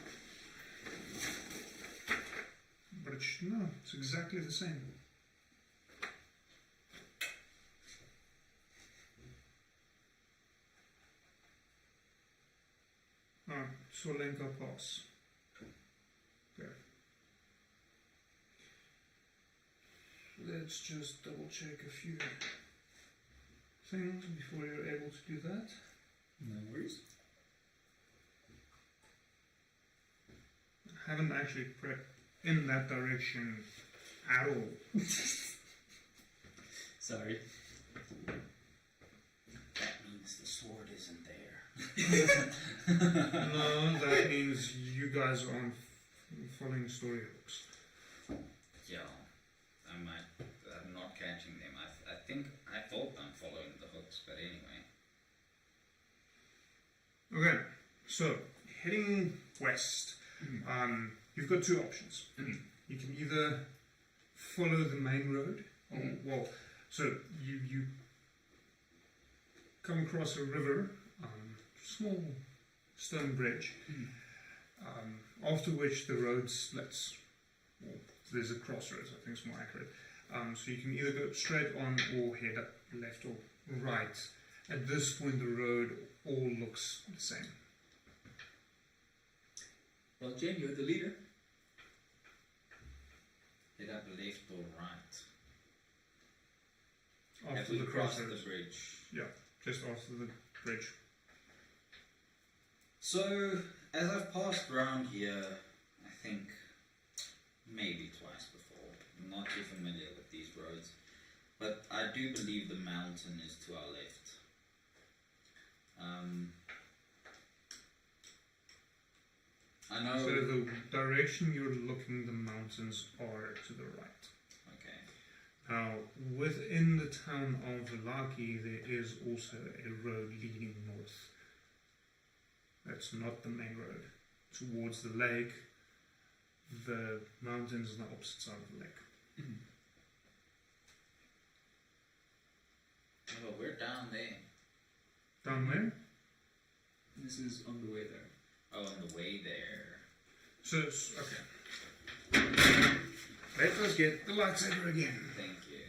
But no, it's exactly the same. Solenka Pass. There. Let's just double check a few things before you're able to do that. No worries. I haven't actually prepped in that direction at all. Sorry. That means the sword isn't there. No, that means you guys aren't following story hooks. Yeah, I'm not catching them. I thought I'm following the hooks, but anyway. Okay, so heading west, you've got two options. You can either follow the main road, or, well, so you come across a river, small stone bridge, after which the road splits. Well, there's a crossroads, I think it's more accurate. So you can either go straight on or head up left or right. At this point, the road all looks the same. Well, Jen, you're the leader. Head up left or right? Have After we the crossed the crossroads. bridge? Yeah, just after the bridge. So, as I've passed around here, I think maybe twice before. I'm not too familiar with these roads, but I do believe the mountain is to our left. I know. So the direction you're looking, the mountains are to the right. Okay. Now, within the town of Velaki, there is also a road leading north. That's not the main road. Towards the lake, the mountains on the opposite side of the lake. Oh, we're down there. Down where? This is on the way there. Oh, on the way there. So, okay. Let us get the lightsaber again. Thank you.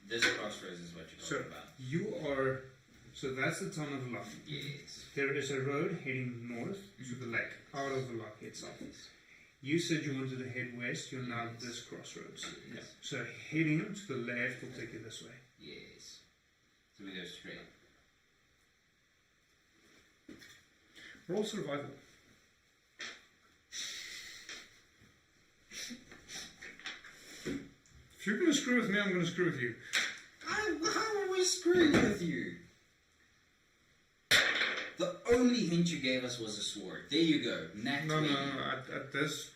This crossroads is what you're So, talking about. you are... So that's the town of Velaki. Yes. There is a road heading north to the lake, out of Velaki itself. You said you wanted to head west, you're now at this crossroads. Yes. So heading to the left will take you this way. Yes. So we go straight. Roll survival. If you're going to screw with me, I'm going to screw with you. How are we screwing with you? The only hint you gave us was a sword. There you go. Nat No, 20. at this...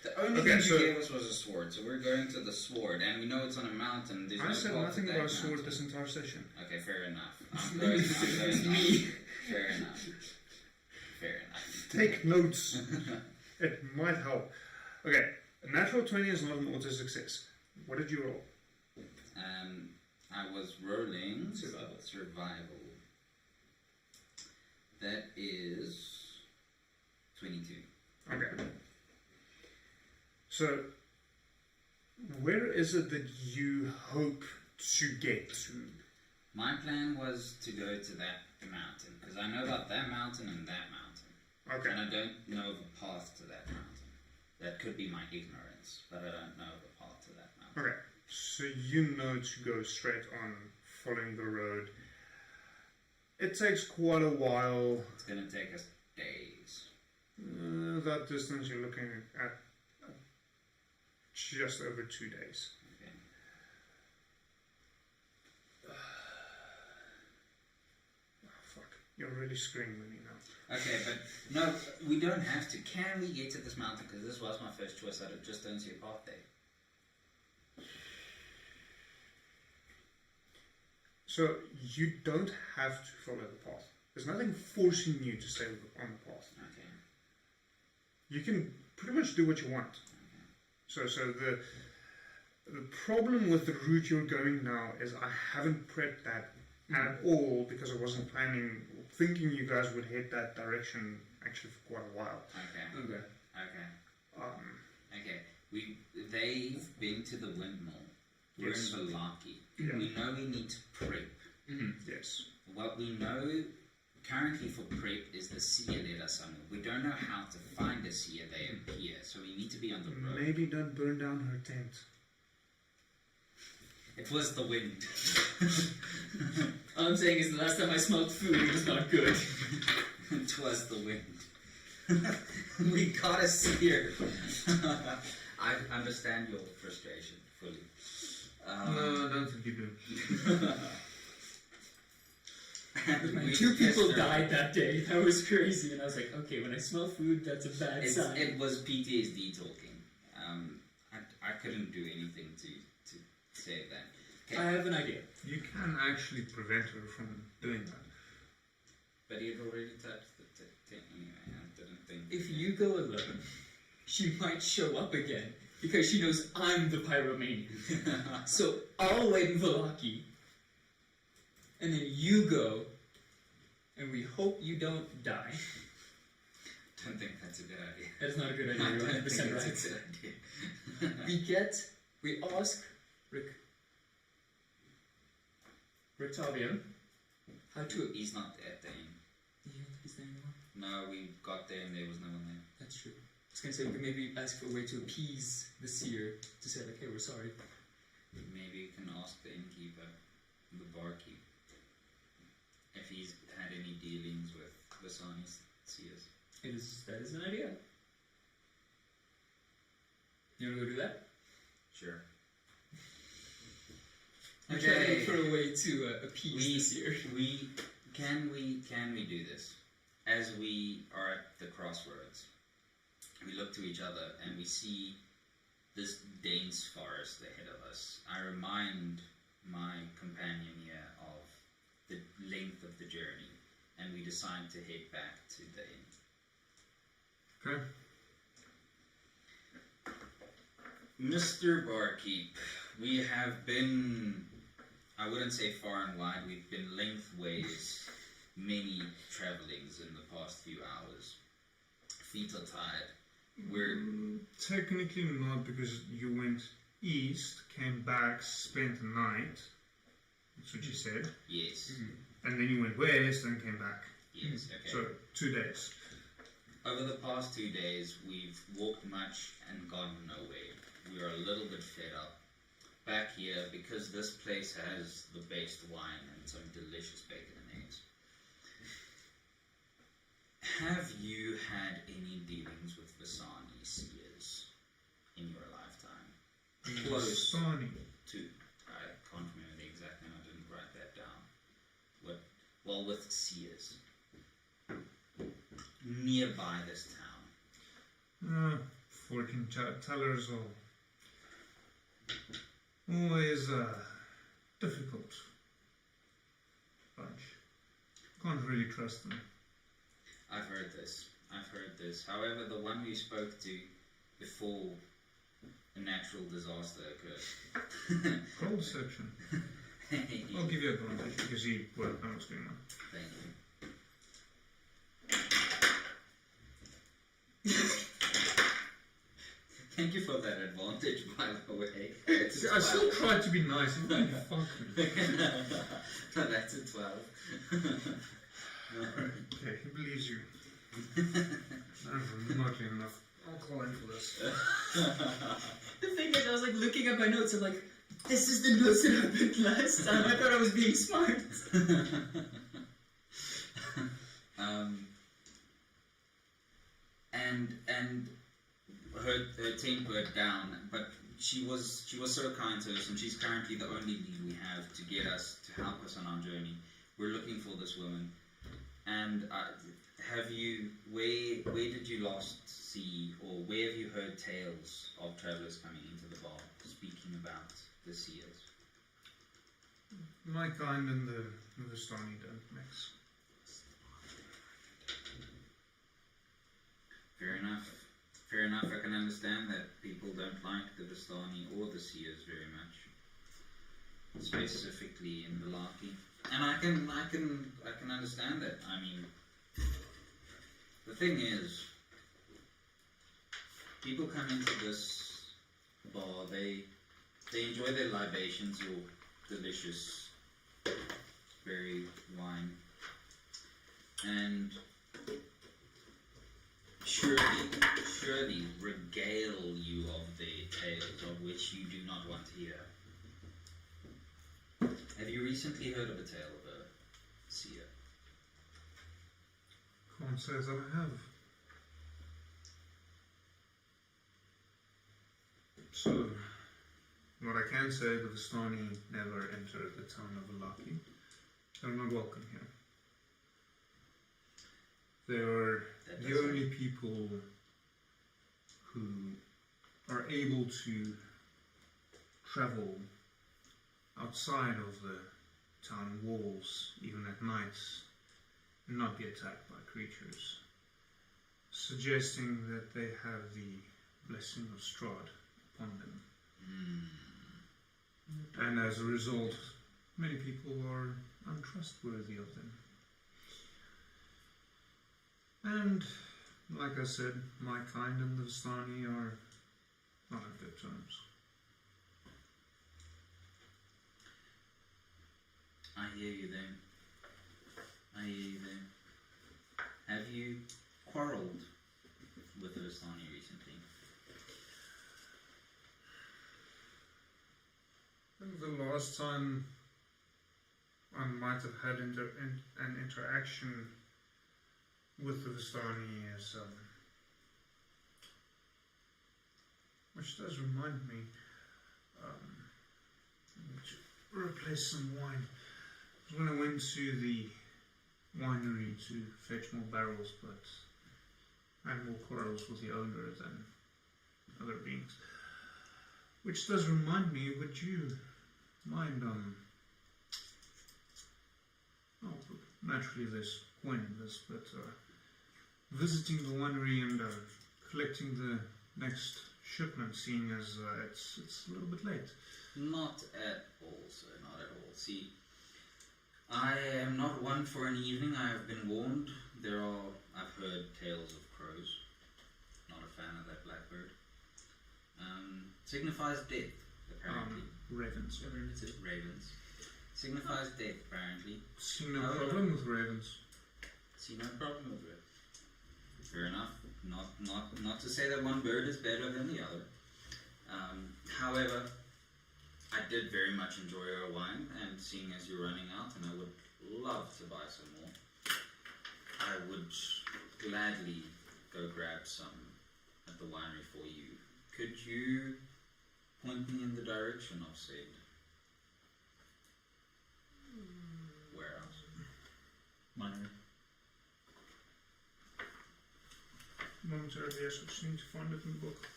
The The only Okay, thing so- you gave us was a sword, so we're going to the sword, and we know it's on a mountain. There's I no said path nothing to about a that sword mountain. this entire session. Okay, fair enough. I'm going Me. Fair enough. Fair enough. Take notes. It might help. Okay, a natural 20 is not an auto success. What did you roll? I was rolling Survival. survival. That is 22. Okay. So, where is it that you hope to get to? My plan was to go to that mountain, because I know about that mountain and that mountain. Okay. And I don't know the path to that mountain. That could be my ignorance, but I don't know the path to that mountain. Okay. So you know to go straight on, following the road. It takes quite a while. It's going to take us days. That distance you're looking at just over 2 days. Okay. Fuck. You're really screwing with me now. Okay, but no, we don't have to. Can we get to this mountain? Because this was my first choice. I just don't see a path there. So you don't have to follow the path. There's nothing forcing you to stay on the path. Okay. You can pretty much do what you want. So the problem with the route you're going now is I haven't prepped that at all because I wasn't thinking you guys would head that direction actually for quite a while. Okay. Okay. Okay. Okay. They've been to the windmill. We're Yes. in Balaki. Yeah. We know we need to prep. Yes. What we know currently for prep is the seer led us somewhere. We don't know how to find a seer. They appear, so we need to be on the road. Maybe don't burn down her tent. It was the wind. All I'm saying is the last time I smelled food, it was not good. It was the wind. We got a seer. I understand your frustration fully. No, I don't think you do. And Two people yes, died that day. That was crazy. And I was like, okay, when I smell food, that's a bad sign. It was PTSD talking. I couldn't do anything to save that. I have an idea. You can actually prevent her from doing that. But he had already touched the tent anyway. I didn't think. If you go alone, she might show up again because she knows I'm the pyromaniac. So I'll wait in Valaki, and then you go, and we hope you don't die. Don't think that's a good idea. That is not a good I idea. You're don't 100% think right. it's a good idea. We ask Rictavio how to. He's not at the inn. You don't think he's there anymore? No, we got there and there was no one there. That's true. I was gonna say we could maybe ask for a way to appease the seer to say like, hey, we're sorry. Maybe you can ask the innkeeper, the barkeep, if he's had any dealings with Vasani's seers. That is an idea. You wanna go do that? Sure. I'm trying to look for a way to appease the seer. Can we do this? As we are at the crossroads, we look to each other and we see this dense forest ahead of us. I remind my companion here of the length of the journey, and we decide to head back to the inn. Okay. Mr. Barkeep, we have been, I wouldn't say far and wide, we've been lengthways many travelings in the past few hours. Feet are tired. We're Technically not, because you went east, came back, spent the night. That's what you said. yes, And then you went west and came back. yes, okay. So 2 days. Over the past 2 days, we've walked much and gone nowhere. We are a little bit fed up. Back here, because this place has the best wine and some delicious bacon and eggs. Have you had any dealings with Vasani seers in your lifetime? Close Sani. to, I can't remember the exact name, I didn't write that down. Well, with seers. Nearby this town. fortune tellers are always a difficult bunch. Can't really trust them. I've heard this. However, the one we spoke to before a natural disaster occurred. Roll deception. I'll give you advantage because you won't know what's going on. Thank you. Thank you for that advantage, by the way. It's a I still 12. tried to be nice, you really fucked me. No, that's a 12. Okay, he believes you. That's remotely enough. I'll call in for this. The thing is, I was like looking at my notes and like, this is the notes that happened last time. I thought I was being smart. And her temper down, but she was so kind to us, and she's currently the only lead we have to get us to help us on our journey. We're looking for this woman, and where did you last see, or where have you heard tales of travelers coming into the bar speaking about the seers? My kind and the Vistani don't mix. Fair enough. Fair enough. I can understand that people don't like the Vistani or the seers very much, specifically in Malarkey, and I can understand that. I mean, the thing is, people come into this bar, they enjoy their libations or delicious berry wine, and surely regale you of their tales of which you do not want to hear. Have you recently heard of a tale of a seer? Can't say that I have. So, what I can say, the Vistani never entered the town of Alaki. They're not welcome here. They are the only people who are able to travel outside of the town walls, even at night, and not be attacked by creatures, suggesting that they have the blessing of Strahd upon them. And as a result, many people are untrustworthy of them. And, like I said, my kind and the Vistani are not on good terms. I hear you there. Have you quarrelled with the Vistani recently? I think the last time I might have had an interaction with the Vistani is, which does remind me, to replace some wine. It was when I went to the winery to fetch more barrels, but I had more quarrels with the owner than other beings. Which does remind me, would you mind, naturally there's point in this, but visiting the winery and collecting the next shipment, seeing as it's a little bit late. Not at all, sir, not at all. See, I am not one for an evening, I have been warned. I've heard tales of crows. Not a fan of that blackbird. Signifies death, apparently. Ravens. Ravens. Signifies death, apparently. See no problem with ravens. See no problem with it. Fair enough. Not to say that one bird is better than the other. However, I did very much enjoy our wine, and seeing as you're running out, and I would love to buy some more, I would gladly go grab some at the winery for you. Could you point me in the direction of said warehouse? Winery. Momentarily, yes, I just need to find it in the book.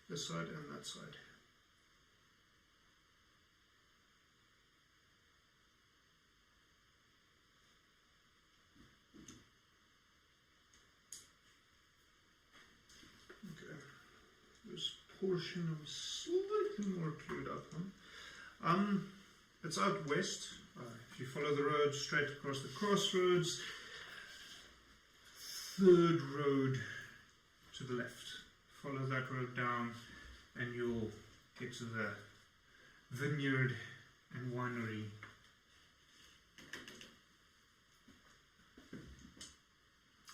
this side and that side. Okay, this portion I'm slightly more clued up on. It's out west. If you follow the road straight across the crossroads, third road to the left. Follow that road down and you'll get to the vineyard and winery.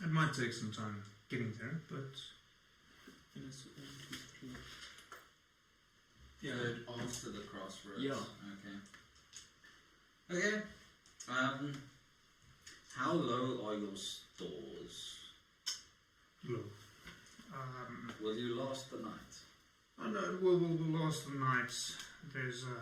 It might take some time getting there, but Yeah. Third after the crossroads. Yeah. Okay. Okay. How low are your stores? low. Will you last the night? I know we'll last the night. There's a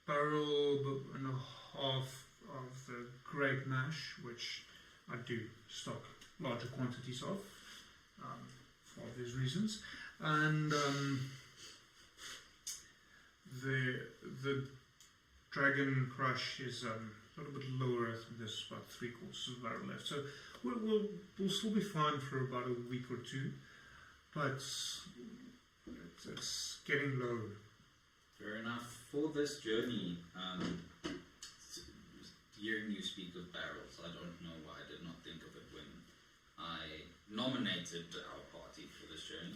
barrel and a half of the grape mash, which I do stock larger quantities of, for obvious reasons, and the dragon crush is a little bit lower. I think there's about 3/4 of a barrel left, so we'll still be fine for about a week or two, but it's getting low. Fair enough. For this journey, hearing you speak of barrels, I don't know why I did not think of it when I nominated our party for this journey.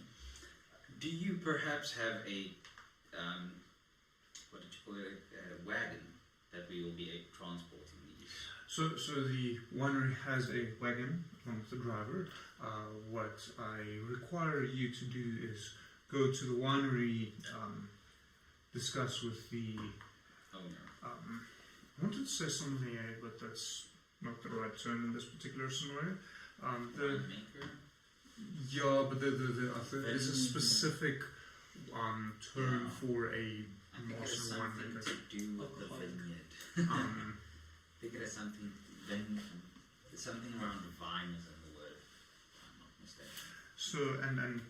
Do you perhaps have a, what did you call it, a wagon that we will be transporting these? So the winery has a wagon along with the driver. What I require you to do is go to the winery, discuss with the Owner. I wanted to say sommelier, but that's not the right term in this particular scenario. Winemaker? Yeah, but there's a specific term for a I think it has master something winemaker. to do with the vineyard. Um, I think it has something, something around the vine is in the word, if I'm not mistaken. So and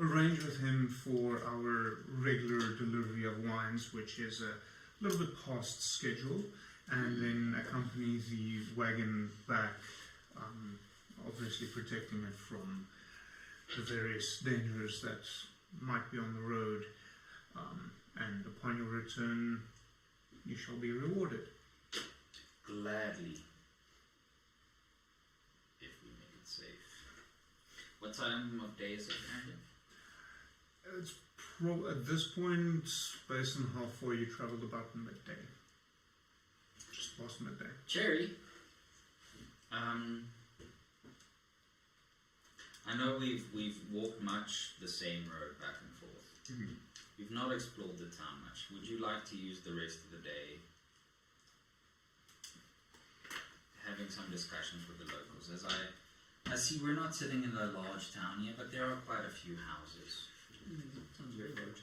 arrange with him for our regular delivery of wines, which is a little bit past schedule, and then accompany the wagon back, obviously protecting it from the various dangers that might be on the road, and upon your return you shall be rewarded. Gladly. If we make it safe. What time of day is it, Andy? It's at this point, based on how far you travelled, about midday. Just past midday. Cherry, I know we've walked much the same road back and forth. We've not explored the town much. Would you like to use the rest of the day having some discussions with the locals? As I see, we're not sitting in a large town here, but there are quite a few houses. Sounds very large.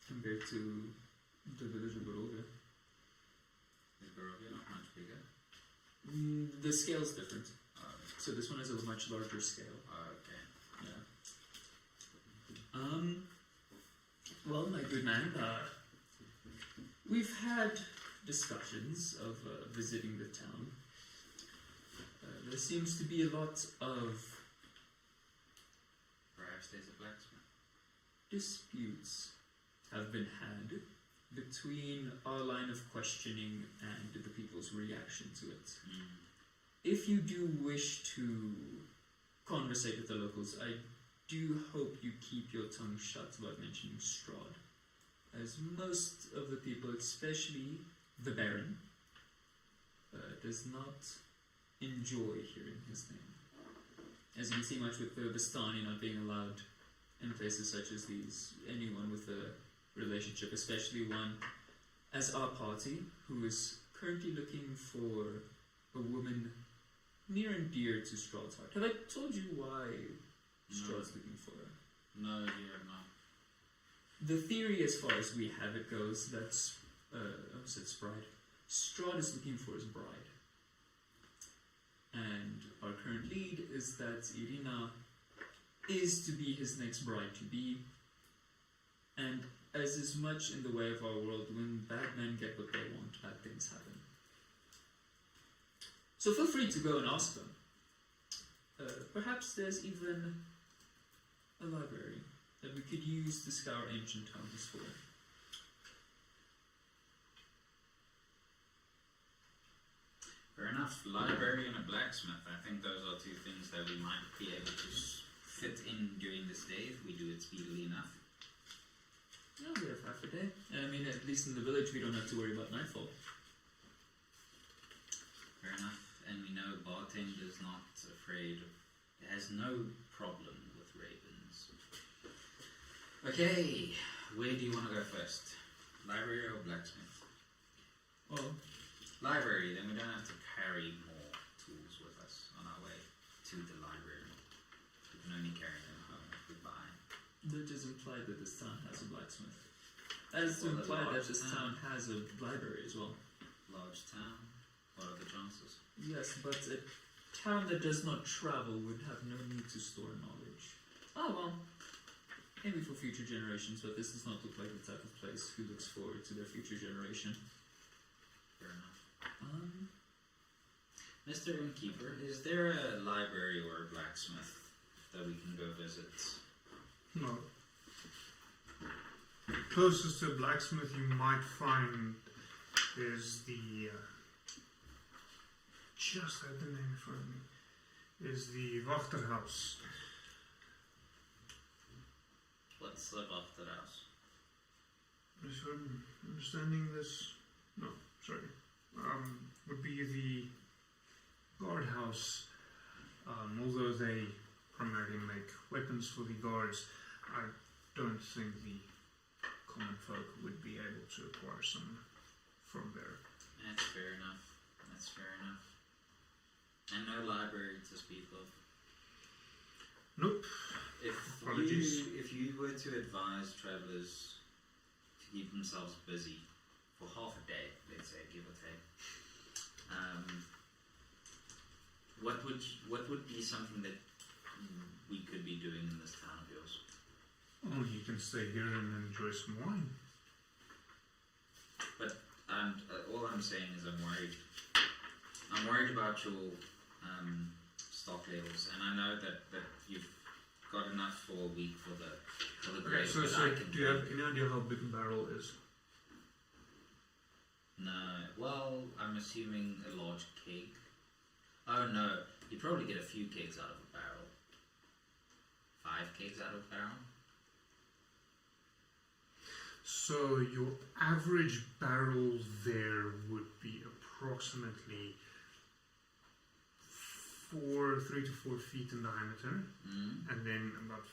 Compared to the village of Barovia. Is Barovia not much bigger? The scale's different. Oh, So this one is a much larger scale. okay. Yeah. Well, my good man, we've had discussions of visiting the town. There seems to be a lot of Perhaps there's a blacksmith. disputes have been had between our line of questioning and the people's reaction to it. If you do wish to conversate with the locals, I do hope you keep your tongue shut about mentioning Strahd, as most of the people, especially the Baron, does not enjoy hearing his name. As you can see, much with the Bastani not being allowed in places such as these, anyone with a relationship, especially one as our party, who is currently looking for a woman near and dear to Strahd's heart. Have I told you why Strahd's looking for her? No, you have not. The theory, as far as we have it, goes that Strahd is looking for his bride. And our current lead is that Irina is to be his next bride-to-be. And as is much in the way of our world, when bad men get what they want, bad things happen. So feel free to go and ask them. Perhaps there's even a library that we could use to scour ancient towns for. Fair enough. Library and a blacksmith. I think those are two things that we might be able to fit in during this day if we do it speedily enough. Yeah, we have half a day. I mean, at least in the village we don't have to worry about nightfall. Fair enough. And we know Bartender's not afraid of... has no problem with ravens. Okay, where do you want to go first? Library or blacksmith? Well, Library, then we don't have to carry more tools with us on our way to the library. We can only carry them home if we buy. that is implied that this town has a blacksmith. That is to imply that this town has a library as well. Large town? What are the chances? Yes, but a town that does not travel would have no need to store knowledge. Oh well, maybe for future generations, but this does not look like the type of place who looks forward to their future generation. Fair enough. Mr. Innkeeper, is there a library or a blacksmith that we can go visit? No. Closest to a blacksmith you might find is the just had the name in front of me. Is the Wachterhaus. What's the Wachterhaus? Is I'm understanding this? No, sorry. Would be the guardhouse. Although they primarily make weapons for the guards, I don't think the common folk would be able to acquire some from there. That's fair enough. That's fair enough. And no library to speak of. Nope. Apologies. If you were to advise travellers to keep themselves busy for half a day, let's say, give or take, what would be something that we could be doing in this town of yours? Oh, you can stay here and enjoy some wine. But all I'm saying is I'm worried. I'm worried about your stock levels, and I know that you've got enough for a week for the Okay, grape. so do you have any idea how big a barrel is? No. Well, I'm assuming a large keg. Oh no, you'd probably get a few kegs out of a barrel. 5 kegs out of a barrel. So your average barrel there would be approximately 3 to 4 feet in diameter, and then about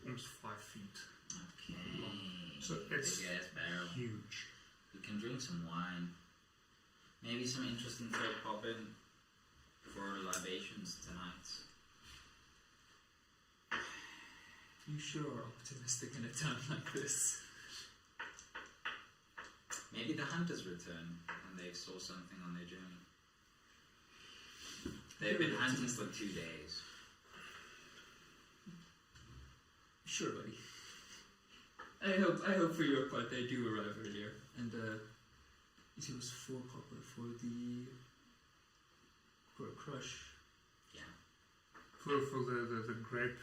almost 5 feet Okay. long. So it's big ass barrel. huge. We can drink some wine. Maybe some interesting folk pop in for libations tonight. You sure are optimistic in a town like this. Maybe the hunters return and they saw something on their journey. They've been hunting for 2 days. Sure, buddy. I hope for your part they do arrive earlier. And you see, it was 4 copper for a crush. Yeah. For the grape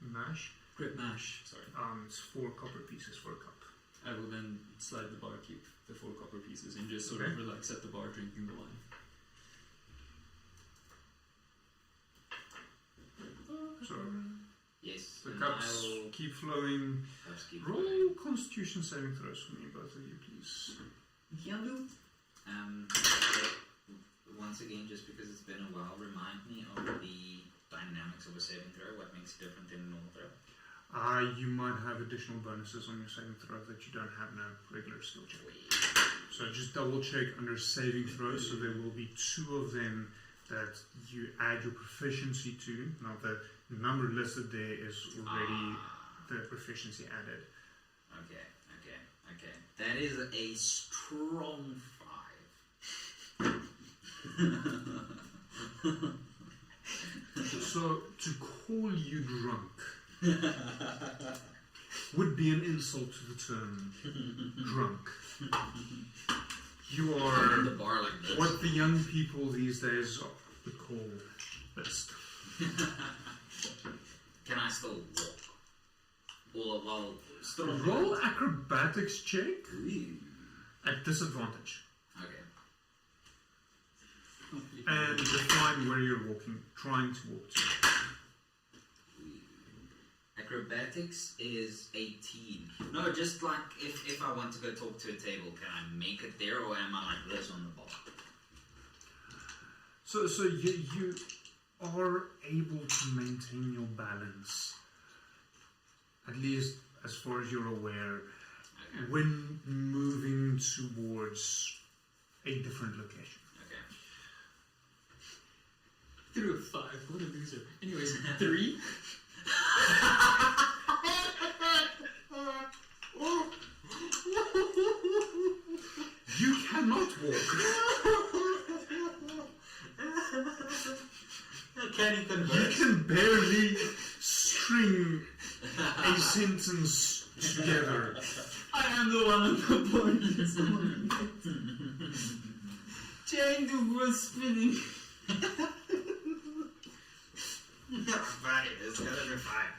mash, Grape mash, sorry. it's 4 copper pieces for a cup. I will then slide the barkeep the 4 copper pieces and just sort of relax at the bar drinking the wine. So Yes. the and cups I'll keep flowing. cups keep Roll flowing. Constitution saving throws for me, both of you, please. Yeah, do. Once again, just because it's been a while, remind me of the dynamics of a saving throw. What makes it different than a normal throw? You might have additional bonuses on your saving throw that you don't have in a regular skill check. So just double check under saving throws. So there will be 2 of them that you add your proficiency to. Now the number listed there is already the proficiency added. Okay. That is a strong 5. So, to call you drunk would be an insult to the term drunk. You I'm in the are bar like this. what the young people these days would call best. Can I still walk? Well, still Roll acrobatics check Ooh. at disadvantage. Okay. And define where you're trying to walk to. Acrobatics is 18. No, just like if I want to go talk to a table, can I make it there, or am I like this on the bar? So you are able to maintain your balance, at least as far as you're aware, Okay. when moving towards a different location. Okay. Through a 5, what a loser. Anyways, 3. You cannot walk. I can't even You can barely string a sentence together. I am the one on the board this morning. Trying to world spinning. Fine, it's gonna be fine.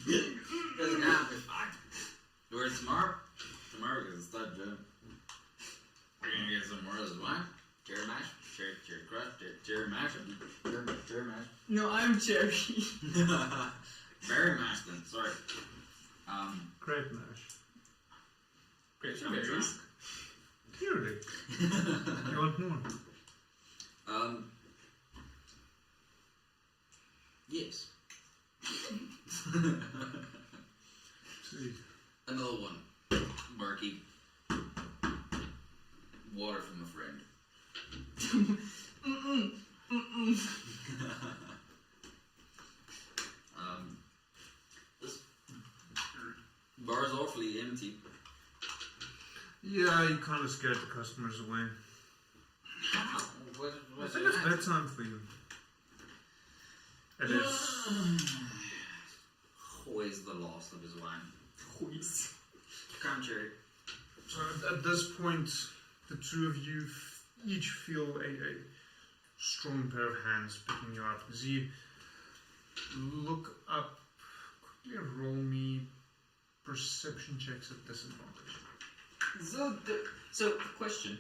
It's gonna be fine. Where's tomorrow? Tomorrow we're gonna start doing. We're gonna get some more of this wine. Cherry mash, cherry crust, cherry mash, cherry mash. No, I'm Cherry. Berry mash then, sorry. Great mash. Grapes I'm and berries. drunk. Clearly. You want more? Yes. See. Another one. Barkeep. Water from a friend. This bar's awfully empty. Yeah, you kind of scared the customers away. What, I what's think it's bedtime for you. It is. Always the loss of his wine. Hoist. Come, Cherry. So at this point, the two of you each feel a strong pair of hands picking you up. As you look up, quickly roll me perception checks at disadvantage. So, question.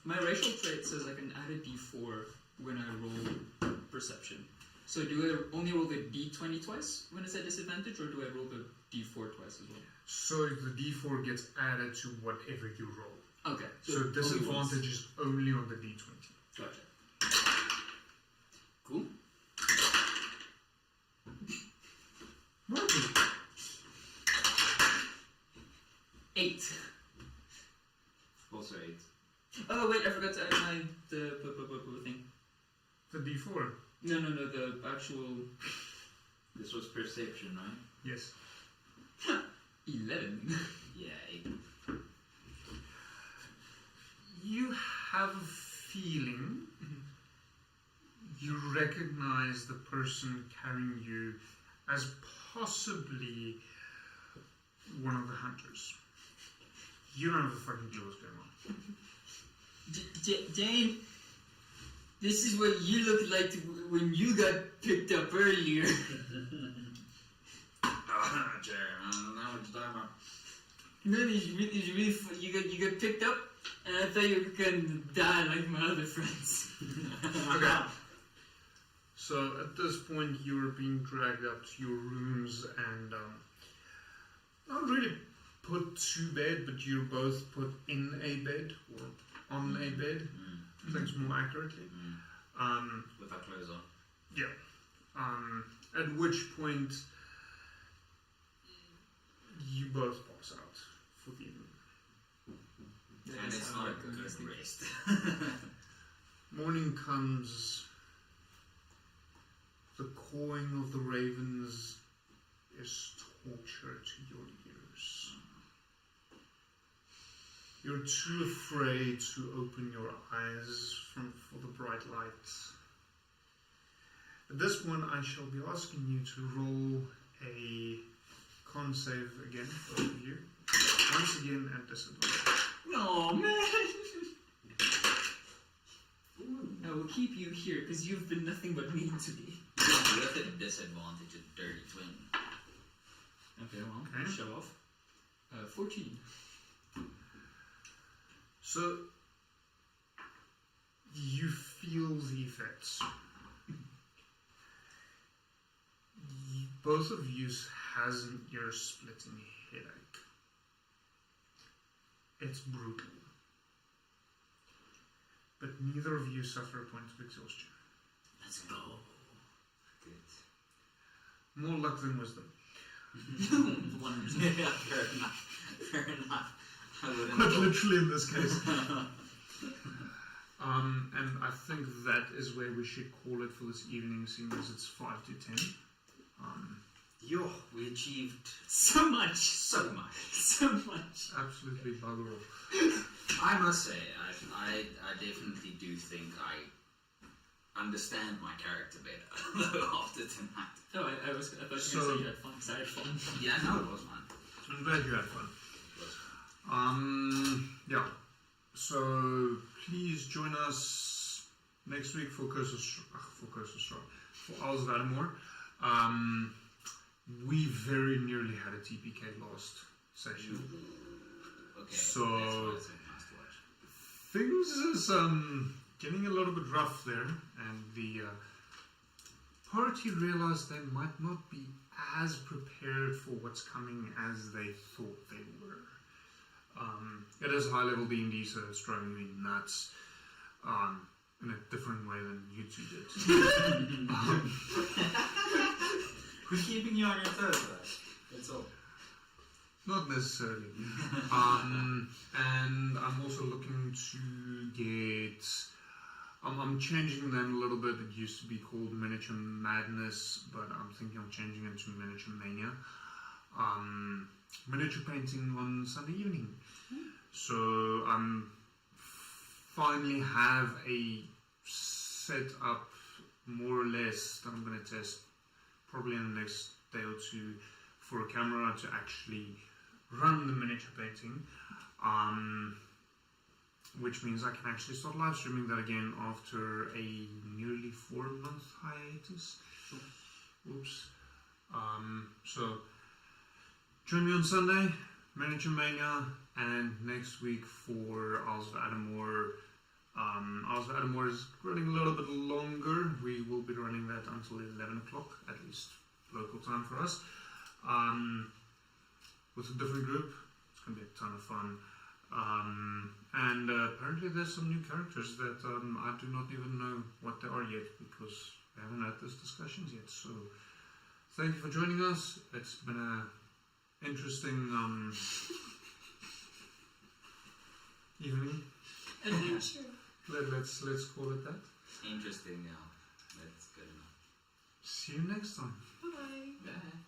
My racial trait says I can add a d4 when I roll perception. So do I only roll the d20 twice when it's at disadvantage, or do I roll the d4 twice as well? So the d4 gets added to whatever you roll. Okay. So only once. disadvantage is only on the d20. Gotcha. Cool. Marty. 8. Also 8. Oh wait, I forgot to add the thing. The d4. No, the actual This was perception, right? Yes. 11. Yeah, 8. You have a feeling you recognize the person carrying you as possibly one of the hunters. You don't have a fucking clue what's going on. Jane, this is what you looked like when you got picked up earlier. Cherry, I don't know what you're talking about. No, it's really you got picked up, and I thought you were gonna die like my other friends. Okay. So at this point, you're being dragged up to your rooms and not really put to bed, but you're both put in a bed or on a bed. I think it's more accurately. With our clothes on. Yeah. At which point, you both pass out for the evening. And it's not a good rest. Morning comes. The cawing of the ravens is torture to your ears. You're too afraid to open your eyes for the bright lights. At this point, I shall be asking you to roll a con save again, both of you. Once again at disadvantage. Oh man! I will keep you here because you've been nothing but mean to me. With a disadvantage, a dirty twin. Okay, well, Okay. show off. 14. So, you feel the effects. Both of you has an ear-splitting headache. It's brutal. But neither of you suffer a point of exhaustion. Let's go. Good. More luck than wisdom. 100%. Yeah, fair enough. Fair enough. I wouldn't Quite go. literally in this case. And I think that is where we should call it for this evening, seeing as it's 5 to 10. Yo, we achieved So much! so much. So much! Absolutely bugger all. I must say, I definitely do think I understand my character better after tonight. Oh, I thought you were going to So- say you had fun, because I had fun. Yeah, no, it was fun. I'm glad you had fun. It was fun. Yeah. So please join us next week for for Isles of Adamore. We very nearly had a TPK last session. Okay, So- that's why it's so nice to watch. Things is getting a little bit rough there, and the party realized they might not be as prepared for what's coming as they thought they were. It is high level D&D, so it's driving me nuts in a different way than you two did. We're keeping you on your toes, right? That's all. Not necessarily. And I'm also looking to get. I'm changing them a little bit. It used to be called Miniature Madness, but I'm thinking of changing it to Miniature Mania. Miniature painting on Sunday evening. So I'm finally have a set up more or less that I'm going to test probably in the next day or two for a camera to actually run the miniature painting, which means I can actually start live streaming that again after a nearly 4-month hiatus. Oops. So join me on Sunday, Miniature Mania, and next week for Isles of Adamore. Isles of Adamore is running a little bit longer. We will be running that until 11 o'clock, at least local time for us. With a different group. It's going to be a ton of fun. And apparently there's some new characters that I do not even know what they are yet, because we haven't had those discussions yet. So thank you for joining us. It's been an interesting evening. Adventure! Let's call it that. Interesting, yeah. That's good enough. See you next time. Bye-bye! Bye.